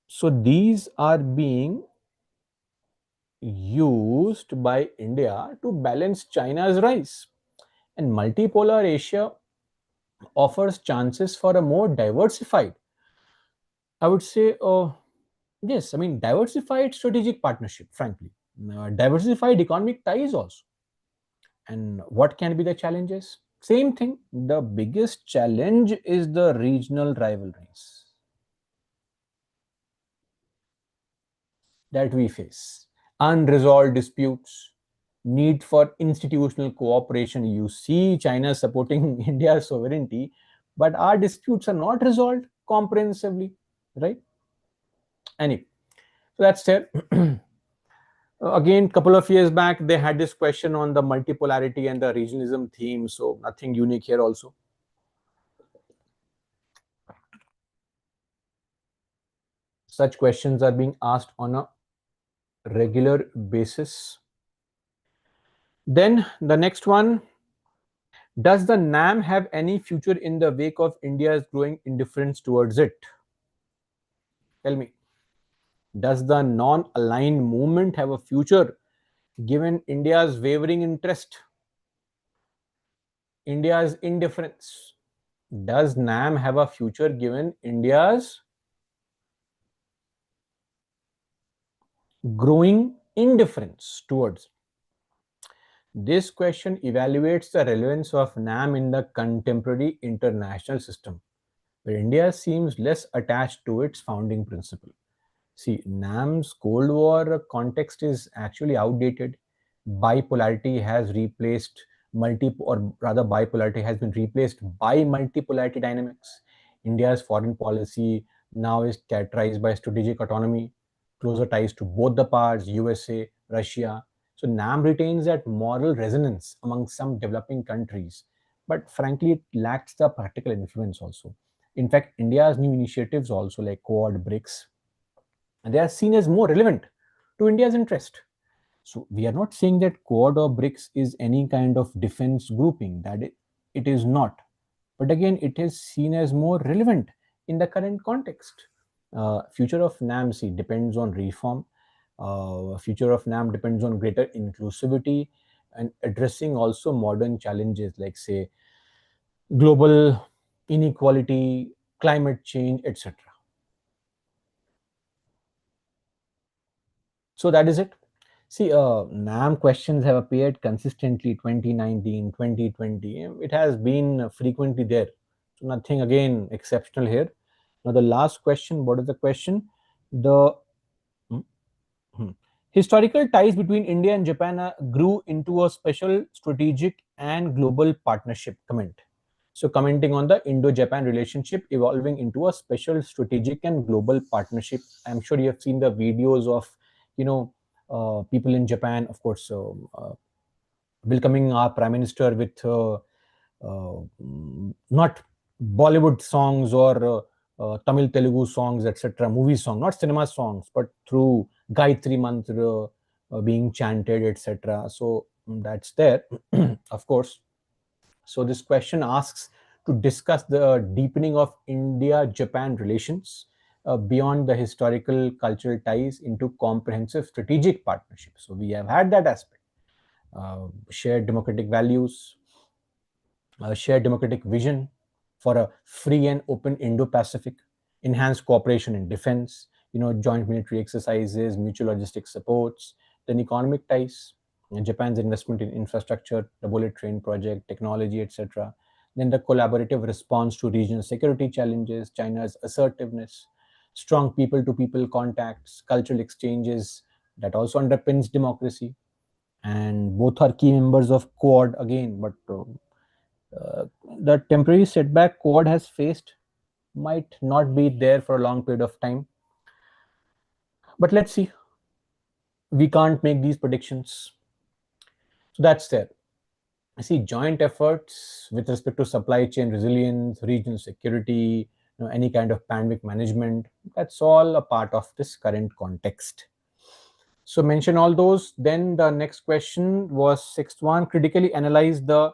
So these are being used by India to balance China's rise. And multipolar Asia offers chances for a more diversified, I would say, yes, I mean, diversified strategic partnership, frankly, diversified economic ties also. And what can be the challenges? Same thing. The biggest challenge is the regional rivalries that we face, unresolved disputes, need for institutional cooperation. You see China supporting India's sovereignty, but our disputes are not resolved comprehensively, right? Anyway, so that's there. Again, couple of years back, they had this question on the multipolarity and the regionalism theme, so nothing unique here also. Such questions are being asked on a regular basis. Then the next one, does the NAM have any future in the wake of India's growing indifference towards it? Tell me, does the non-aligned movement have a future given India's wavering interest, India's indifference? Does NAM have a future given India's growing indifference towards? This question evaluates the relevance of NAM in the contemporary international system, where India seems less attached to its founding principle. See, NAM's Cold War context is actually outdated. Bipolarity has replaced or rather, bipolarity has been replaced by multipolarity dynamics. India's foreign policy now is characterized by strategic autonomy, closer ties to both the powers, USA, Russia. So NAM retains that moral resonance among some developing countries, but frankly, it lacks the practical influence also. In fact, India's new initiatives also like Quad, BRICS, and they are seen as more relevant to India's interest. So we are not saying that Quad or BRICS is any kind of defense grouping, that it is not. But again, it is seen as more relevant in the current context. Future of NAMC depends on reform. Future of NAM depends on greater inclusivity and addressing also modern challenges like, say, global inequality, climate change, etc. So that is it. See, NAM questions have appeared consistently 2019, 2020. It has been frequently there. So nothing again exceptional here. Now the last question, what is the question? The hmm, hmm. Historical ties between India and Japan grew into a special strategic and global partnership. Comment. So commenting on the Indo-Japan relationship evolving into a special strategic and global partnership. I'm sure you have seen the videos of, you know, people in Japan, of course, welcoming our prime minister with not Bollywood songs or Tamil Telugu songs, etc., movie song, not cinema songs, but through Gayatri Mantra being chanted, etc. So that's there, of course. So this question asks to discuss the deepening of India-Japan relations beyond the historical cultural ties into comprehensive strategic partnership. So we have had that aspect, shared democratic values, a shared democratic vision for a free and open Indo-Pacific, enhanced cooperation in defense, joint military exercises, mutual logistic supports, then economic ties, Japan's investment in infrastructure, the bullet train project, technology, etc. Then the collaborative response to regional security challenges, China's assertiveness, strong people-to-people contacts, cultural exchanges that also underpins democracy. And both are key members of Quad again, but the temporary setback Quad has faced might not be there for a long period of time. But let's see. We can't make these predictions. So that's there. I see joint efforts with respect to supply chain resilience, regional security, any kind of pandemic management. That's all a part of this current context. So mention all those. Then the next question was sixth one: critically analyze the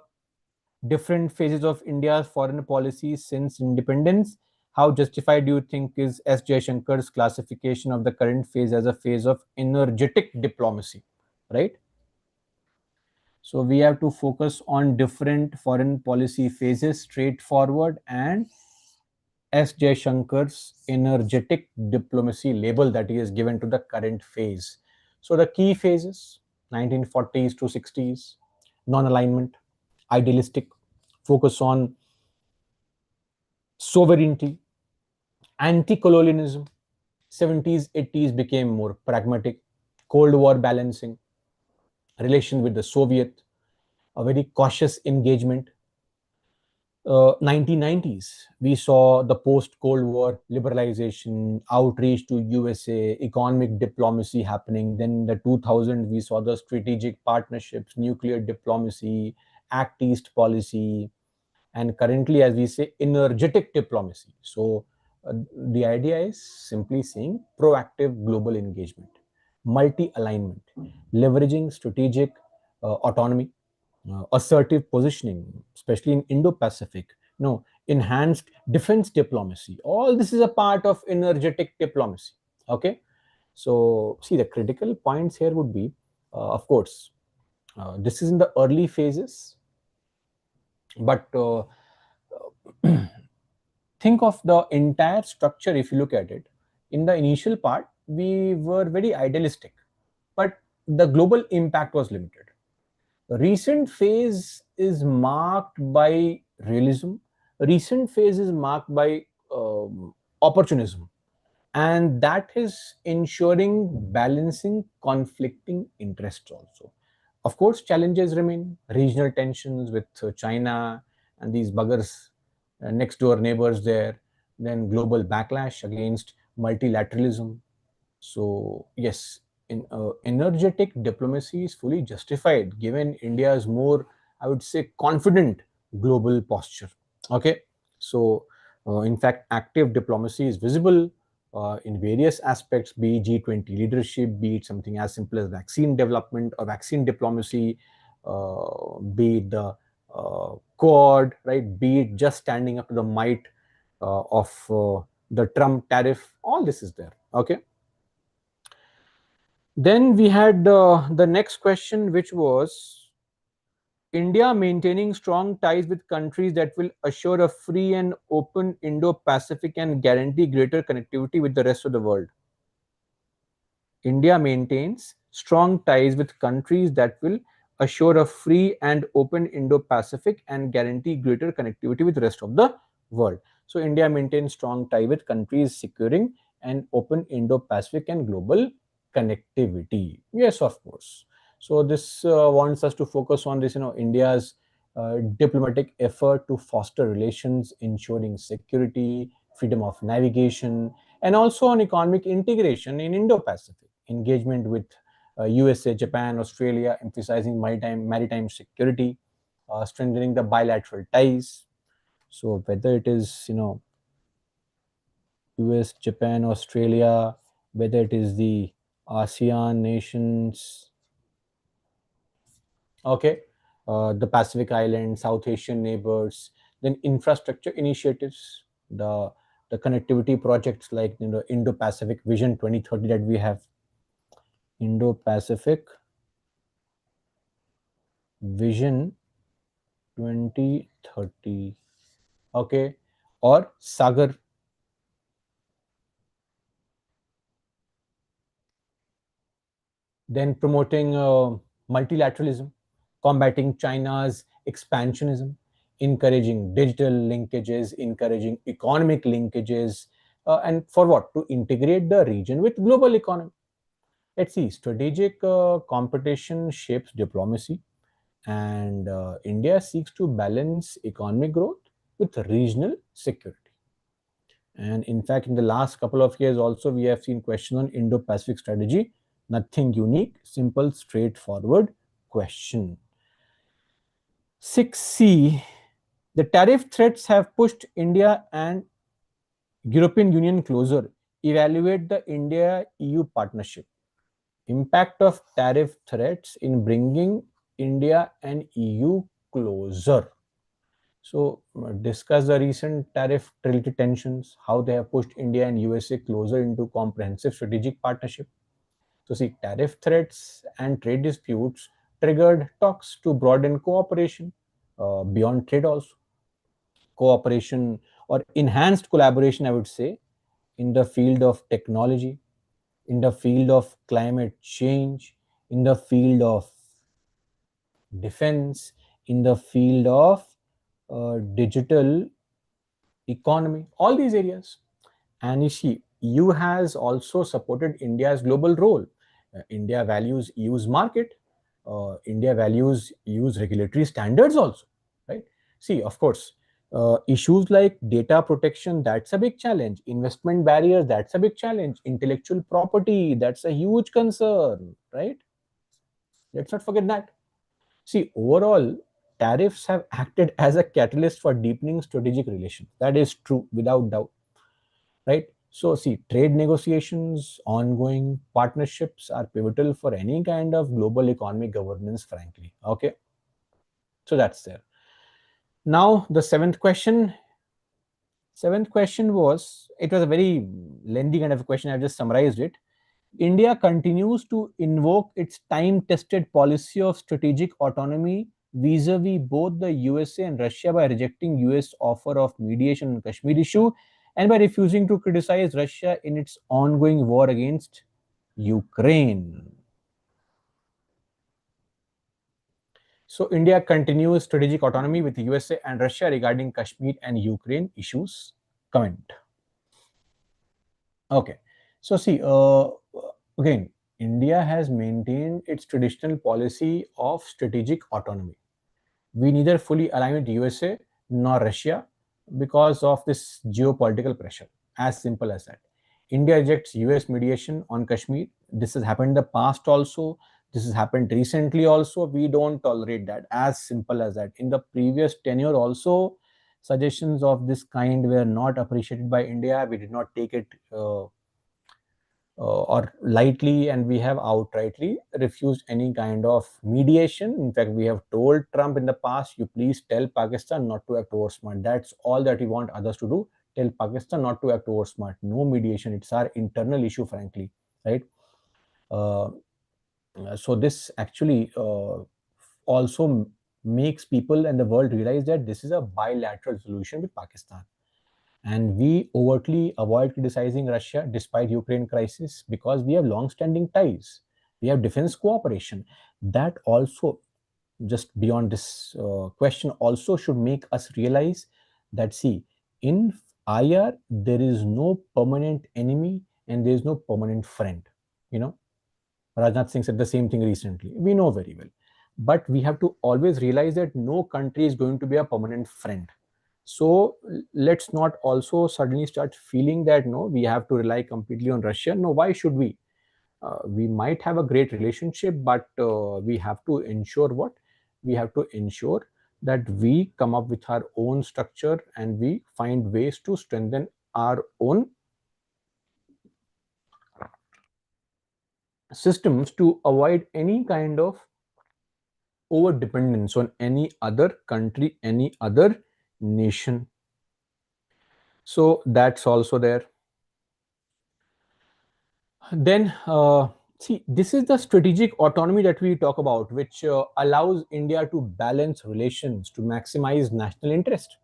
different phases of India's foreign policy since independence. How justified do you think is S. Jaishankar's classification of the current phase as a phase of energetic diplomacy, right? So we have to focus on different foreign policy phases, straightforward, and S. Jaishankar's energetic diplomacy label that he has given to the current phase. So the key phases, 1940s to 60s, non-alignment, idealistic, focus on sovereignty, anti-colonialism. 70s, 80s became more pragmatic, Cold War balancing, relation with the Soviet, a very cautious engagement. 1990s, we saw the post-Cold War liberalization, outreach to USA, economic diplomacy happening. Then the 2000s, we saw the strategic partnerships, nuclear diplomacy, Act East policy, and currently, as we say, energetic diplomacy. So the idea is simply saying proactive global engagement, multi-alignment, leveraging strategic autonomy, assertive positioning, especially in Indo-Pacific, enhanced defense diplomacy. All this is a part of energetic diplomacy. Okay, so see, the critical points here would be, of course, this is in the early phases, but think of the entire structure. If you look at it, in the initial part, we were very idealistic, but the global impact was limited. The recent phase is marked by realism. Recent phase is marked by opportunism, and that is ensuring balancing conflicting interests also. Of course, challenges remain: regional tensions with China and these buggers, next door neighbors there, then global backlash against multilateralism. So yes, energetic diplomacy is fully justified given India's more, I would say, confident global posture. Okay, so in fact, active diplomacy is visible in various aspects, be it G20 leadership, be it something as simple as vaccine development or vaccine diplomacy, be it the Quad, right? Be it just standing up to the might of the Trump tariff. All this is there. Okay. Then we had the next question, which was India maintaining strong ties with countries that will assure a free and open Indo-Pacific and guarantee greater connectivity with the rest of the world. India maintains strong ties with countries that will assure a free and open Indo-Pacific and guarantee greater connectivity with the rest of the world. So India maintains strong tie with countries securing an open Indo-Pacific and global connectivity. Yes, of course. So this wants us to focus on this, India's diplomatic effort to foster relations, ensuring security, freedom of navigation, and also on economic integration in Indo-Pacific. Engagement with USA, Japan, Australia, emphasizing maritime security, strengthening the bilateral ties. So whether it is, US, Japan, Australia, whether it is the ASEAN nations, okay, the Pacific Islands, South Asian neighbors, then infrastructure initiatives, the connectivity projects like Indo-Pacific Vision 2030 that we have, Indo-Pacific Vision 2030, okay, or Sagar. Then promoting multilateralism, combating China's expansionism, encouraging digital linkages, encouraging economic linkages, and for what? To integrate the region with global economy. Let's see, strategic competition shapes diplomacy, and India seeks to balance economic growth with regional security. And in fact, in the last couple of years also, we have seen questions on Indo-Pacific strategy. Nothing unique, simple, straightforward question. 6C, the tariff threats have pushed India and European Union closer. Evaluate the India-EU partnership. Impact of tariff threats in bringing India and EU closer. So, discuss the recent tariff-related tensions, how they have pushed India and USA closer into comprehensive strategic partnership. So, see, tariff threats and trade disputes triggered talks to broaden cooperation beyond trade, also cooperation or enhanced collaboration, I would say, in the field of technology, in the field of climate change, in the field of defense, in the field of digital economy, all these areas. And you see, EU has also supported India's global role. India values EU's market. India values EU's regulatory standards also, right? See, of course, issues like data protection, that's a big challenge. Investment barriers, that's a big challenge. Intellectual property, that's a huge concern, right? Let's not forget that. See, overall, tariffs have acted as a catalyst for deepening strategic relations. That is true, without doubt, right? So, see, trade negotiations, ongoing partnerships are pivotal for any kind of global economic governance, frankly. Okay, so that's there. Now, the seventh question. Seventh question was, it was a very lengthy kind of a question. I've just summarized it. India continues to invoke its time tested policy of strategic autonomy vis a vis both the USA and Russia by rejecting US offer of mediation on Kashmir issue and by refusing to criticize Russia in its ongoing war against Ukraine. So, India continues strategic autonomy with USA and Russia regarding Kashmir and Ukraine issues. Comment. Okay. So, see, again, India has maintained its traditional policy of strategic autonomy. We neither fully align with USA nor Russia because of this geopolitical pressure. As simple as that. India rejects US mediation on Kashmir. This has happened in the past also. This has happened recently also. We don't tolerate that. As simple as that. In the previous tenure also, suggestions of this kind were not appreciated by India. We did not take it or lightly, and we have outrightly refused any kind of mediation. In fact, we have told Trump in the past, you please tell Pakistan not to act over smart. That's all that we want others to do. Tell Pakistan not to act over smart. No mediation. It's our internal issue, frankly, right? Uh, so this actually also makes people and the world realize that this is a bilateral solution with Pakistan. And we overtly avoid criticizing Russia despite Ukraine crisis because we have long-standing ties. We have defense cooperation. That also, just beyond this question, also should make us realize that, see, in IR there is no permanent enemy and there is no permanent friend. You know, Rajnath Singh said the same thing recently. We know very well. But we have to always realize that no country is going to be a permanent friend. So let's not also suddenly start feeling that no, we have to rely completely on Russia. No, why should we? We might have a great relationship, but we have to ensure what? We have to ensure that we come up with our own structure and we find ways to strengthen our own systems to avoid any kind of over dependence on any other country, any other nation. So that's also there. Then, see, this is the strategic autonomy that we talk about, which allows India to balance relations to maximize national interest.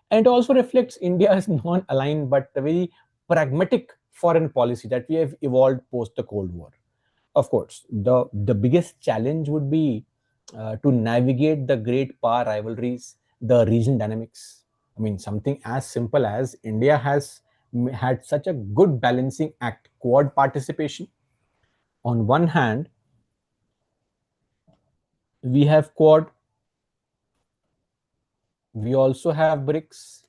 And also reflects India's non-aligned but a very pragmatic foreign policy that we have evolved post the Cold War. Of course, the biggest challenge would be to navigate the great power rivalries, the region dynamics. I mean, something as simple as India has had such a good balancing act, Quad participation. On one hand, we have Quad, we also have BRICS,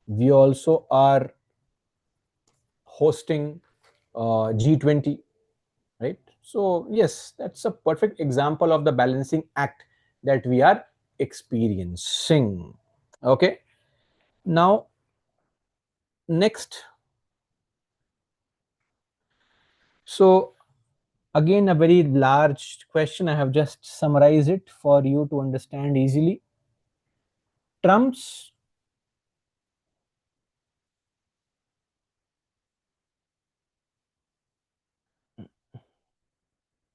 we also are hosting G20, right? So yes, that's a perfect example of the balancing act that we are experiencing. Okay, now next, so again a very large question, I have just summarized it for you to understand easily. Trump's,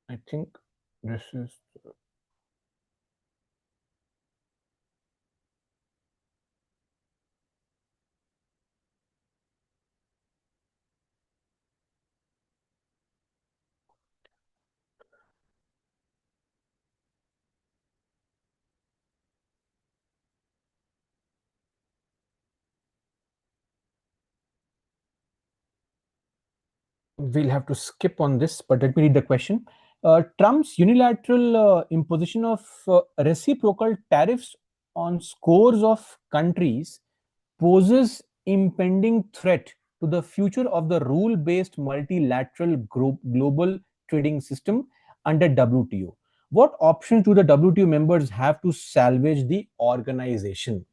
I think this is, we'll have to skip on this, but let me read the question. Trump's unilateral imposition of reciprocal tariffs on scores of countries poses impending threat to the future of the rule-based multilateral global trading system under WTO. What options do the WTO members have to salvage the organization?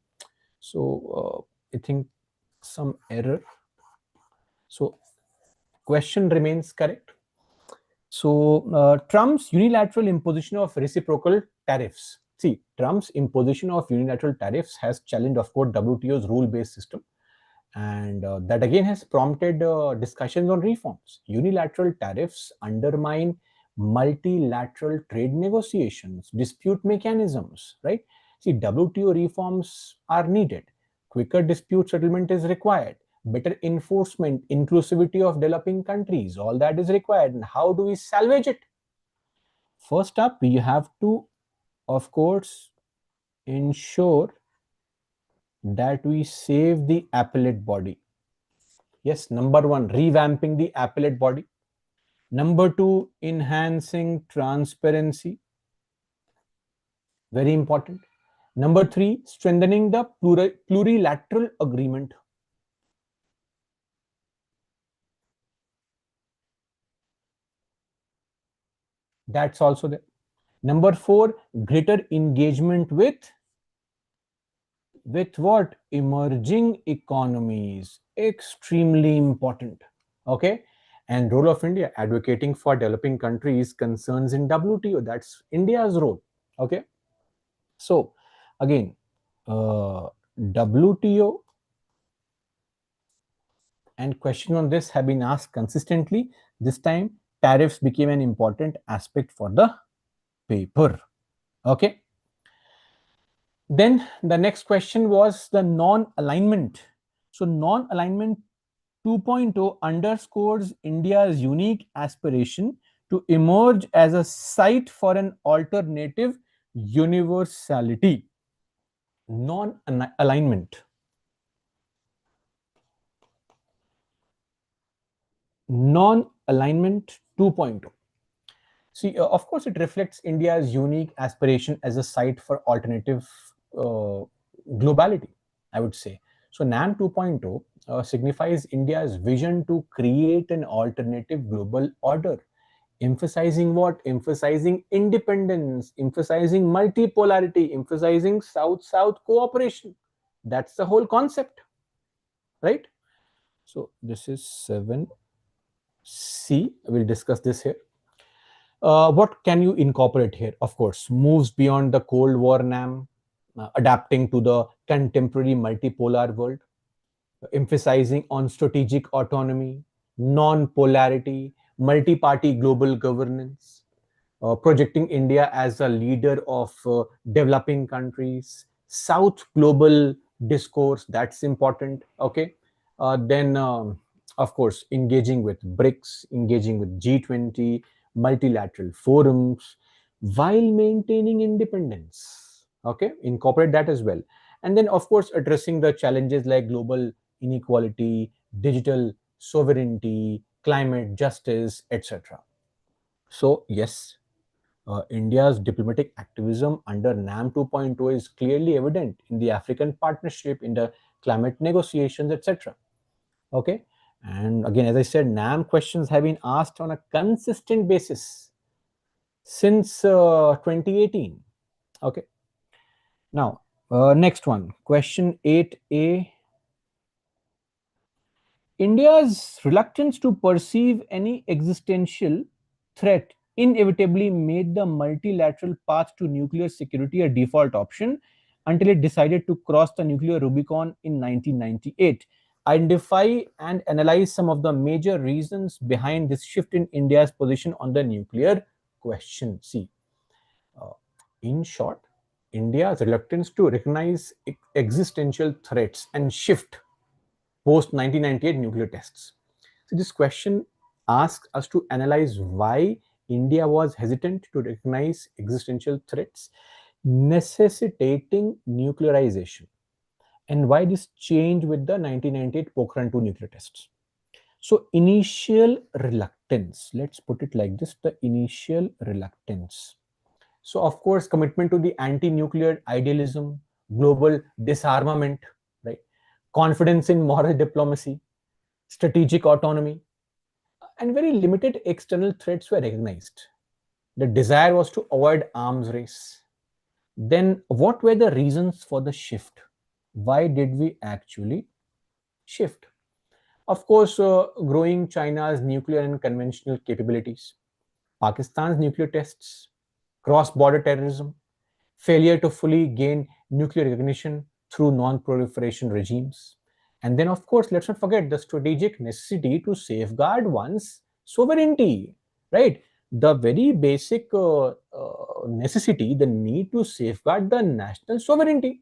So I think some error. So question remains correct. So Trump's unilateral imposition of reciprocal tariffs. See, Trump's imposition of unilateral tariffs has challenged, of course, WTO's rule-based system, and that again has prompted discussions on reforms. Unilateral tariffs undermine multilateral trade negotiations, dispute mechanisms, right? See, WTO reforms are needed. Quicker dispute settlement is required. Better enforcement, inclusivity of developing countries, all that is required. And how do we salvage it? First up, we have to, of course, ensure that we save the appellate body. Yes, number one, revamping the appellate body. Number two, enhancing transparency. Very important. Number three, strengthening the plurilateral agreement. That's also there. Number four, greater engagement with what? Emerging economies. Extremely important. Okay. And role of India, advocating for developing countries concerns in WTO. That's India's role. Okay. So again, WTO and question on this have been asked consistently. This time, tariffs became an important aspect for the paper. Okay. Then the next question was the non-alignment So non-alignment 2.0 underscores India's unique aspiration to emerge as a site for an alternative universality. Non-alignment. Non-alignment 2.0. See, of course, it reflects India's unique aspiration as a site for alternative globality, I would say. So, NAM 2.0 signifies India's vision to create an alternative global order, emphasizing what? Emphasizing independence, emphasizing multipolarity, emphasizing South-South cooperation. That's the whole concept, right? So, this is 7C. We'll discuss this here. What can you incorporate here? Of course, moves beyond the Cold War NAM, adapting to the contemporary multipolar world, emphasizing on strategic autonomy, non-polarity, multi-party global governance, projecting India as a leader of developing countries, South global discourse, that's important, okay? Then, of course, engaging with BRICS, engaging with G20, multilateral forums, while maintaining independence, okay? Incorporate that as well. And then, of course, addressing the challenges like global inequality, digital sovereignty, climate justice, etc. So, yes, India's diplomatic activism under NAM 2.0 is clearly evident in the African partnership, in the climate negotiations, etc. Okay. And again, as I said, NAM questions have been asked on a consistent basis since 2018. Okay. Now, next one, question 8A. India's reluctance to perceive any existential threat inevitably made the multilateral path to nuclear security a default option until it decided to cross the nuclear Rubicon in 1998. Identify and analyze some of the major reasons behind this shift in India's position on the nuclear question. See, uh, in short, India's reluctance to recognize existential threats and shift post 1998 nuclear tests. So, this question asks us to analyze why India was hesitant to recognize existential threats necessitating nuclearization, and why this changed with the 1998 Pokhran 2 nuclear tests. So, initial reluctance, let's put it like this, the initial reluctance. So, of course, commitment to the anti nuclear idealism, global disarmament, right? Confidence in moral diplomacy, strategic autonomy, and very limited external threats were recognized. The desire was to avoid arms race. Then, what were the reasons for the shift? Why did we actually shift? Of course, growing China's nuclear and conventional capabilities, Pakistan's nuclear tests, cross border terrorism, failure to fully gain nuclear recognition through non proliferation regimes. And then, of course, let's not forget the strategic necessity to safeguard one's sovereignty, right? The very basic necessity, the need to safeguard the national sovereignty.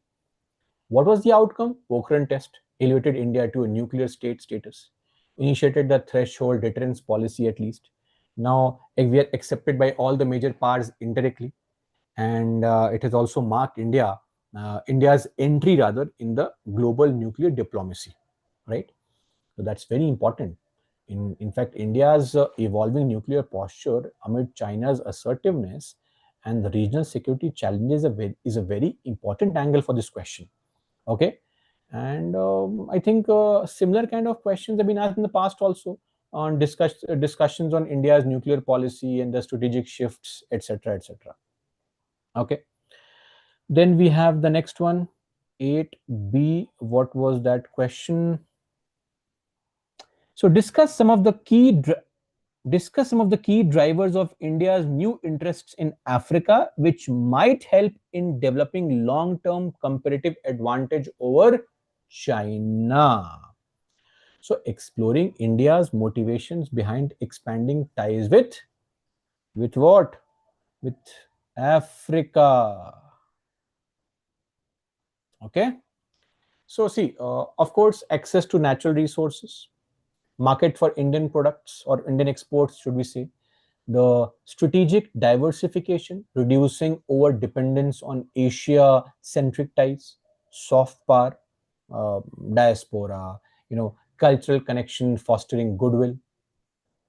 What was the outcome? Pokhran test elevated India to a nuclear state status, initiated the threshold deterrence policy at least. Now we are accepted by all the major powers indirectly, and it has also marked India's entry rather in the global nuclear diplomacy, right? So that's very important. In fact, India's evolving nuclear posture amid China's assertiveness and the regional security challenges is a very important angle for this question. Okay, and I think similar kind of questions have been asked in the past also on discussions on India's nuclear policy and the strategic shifts, etc., etc. Okay, then we have the next one, 8B. What was that question? So discuss some of the key drivers of India's new interests in Africa, which might help in developing long-term competitive advantage over China. So, exploring India's motivations behind expanding ties with what? With Africa. Okay. So see, of course, access to natural resources, market for Indian products or Indian exports, should we say, the strategic diversification, reducing over dependence on Asia centric ties, soft power, uh, diaspora, cultural connection, fostering goodwill,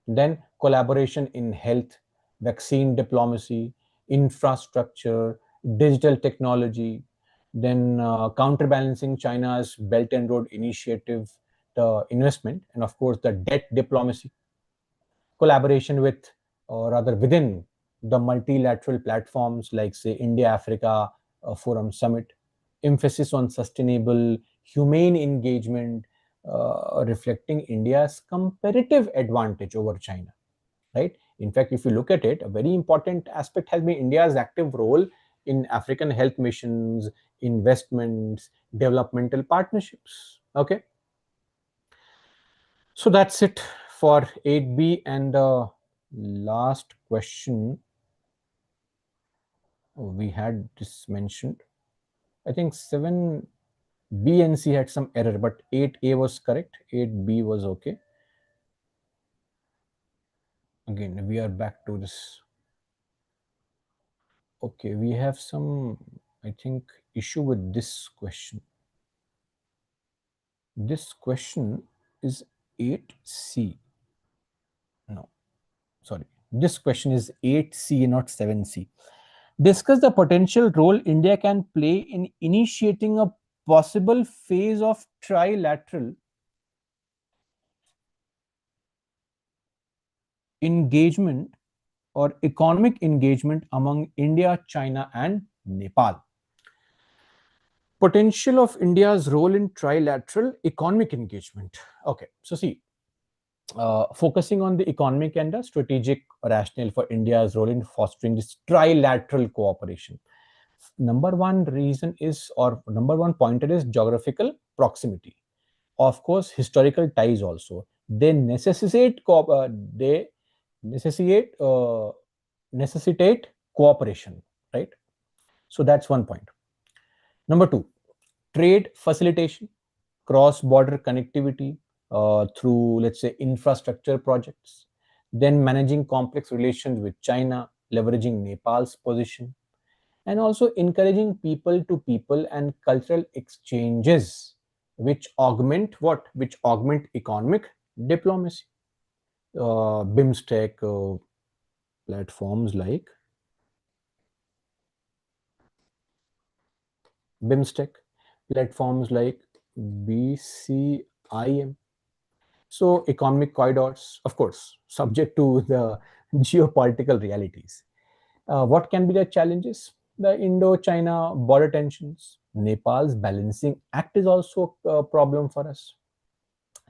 then collaboration in health, vaccine diplomacy, infrastructure, digital technology, then counterbalancing China's Belt and Road Initiative, the investment, and of course the debt diplomacy, collaboration with, or rather within, the multilateral platforms like, say, India Africa Forum Summit, emphasis on sustainable, humane engagement, reflecting India's comparative advantage over China, right? In fact, if you look at it, a very important aspect has been India's active role in African health missions, investments, developmental partnerships. Okay, so that's it for 8B. And the last question we had this mentioned, I think 7B and C had some error, but 8A was correct, 8B was okay. Again, we are back to this. Okay, we have some, I think, issue with this question. This question is 8C. No, sorry. This question is 8C, not 7C. Discuss the potential role India can play in initiating a possible phase of trilateral engagement or economic engagement among India, China, and Nepal. Potential of India's role in trilateral economic engagement. Okay, so see, focusing on the economic and the strategic rationale for India's role in fostering this trilateral cooperation. Number one reason is, or number one pointer is geographical proximity. Of course, historical ties also. They necessitate they necessitate necessitate cooperation, right? So that's one point. Number two, trade facilitation, cross-border connectivity through, let's say, infrastructure projects, then managing complex relations with China, leveraging Nepal's position, and also encouraging people to people and cultural exchanges, which augment what? Which augment economic diplomacy. BIMSTEC platforms like BIMSTEC, platforms like BCIM. So economic corridors, of course, subject to the geopolitical realities. What can be the challenges? The Indo-China border tensions. Nepal's balancing act is also a problem for us.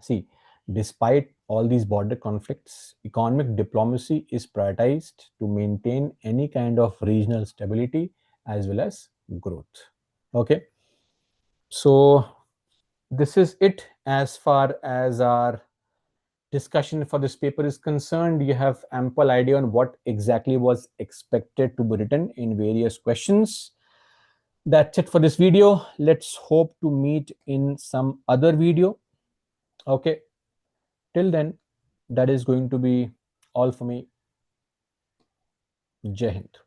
See, despite all these border conflicts, economic diplomacy is prioritized to maintain any kind of regional stability as well as growth. Okay, so this is it as far as our discussion for this paper is concerned. You have ample idea on what exactly was expected to be written in various questions. That's it for this video. Let's hope to meet in some other video. Okay, till then, that is going to be all for me. Jai Hind.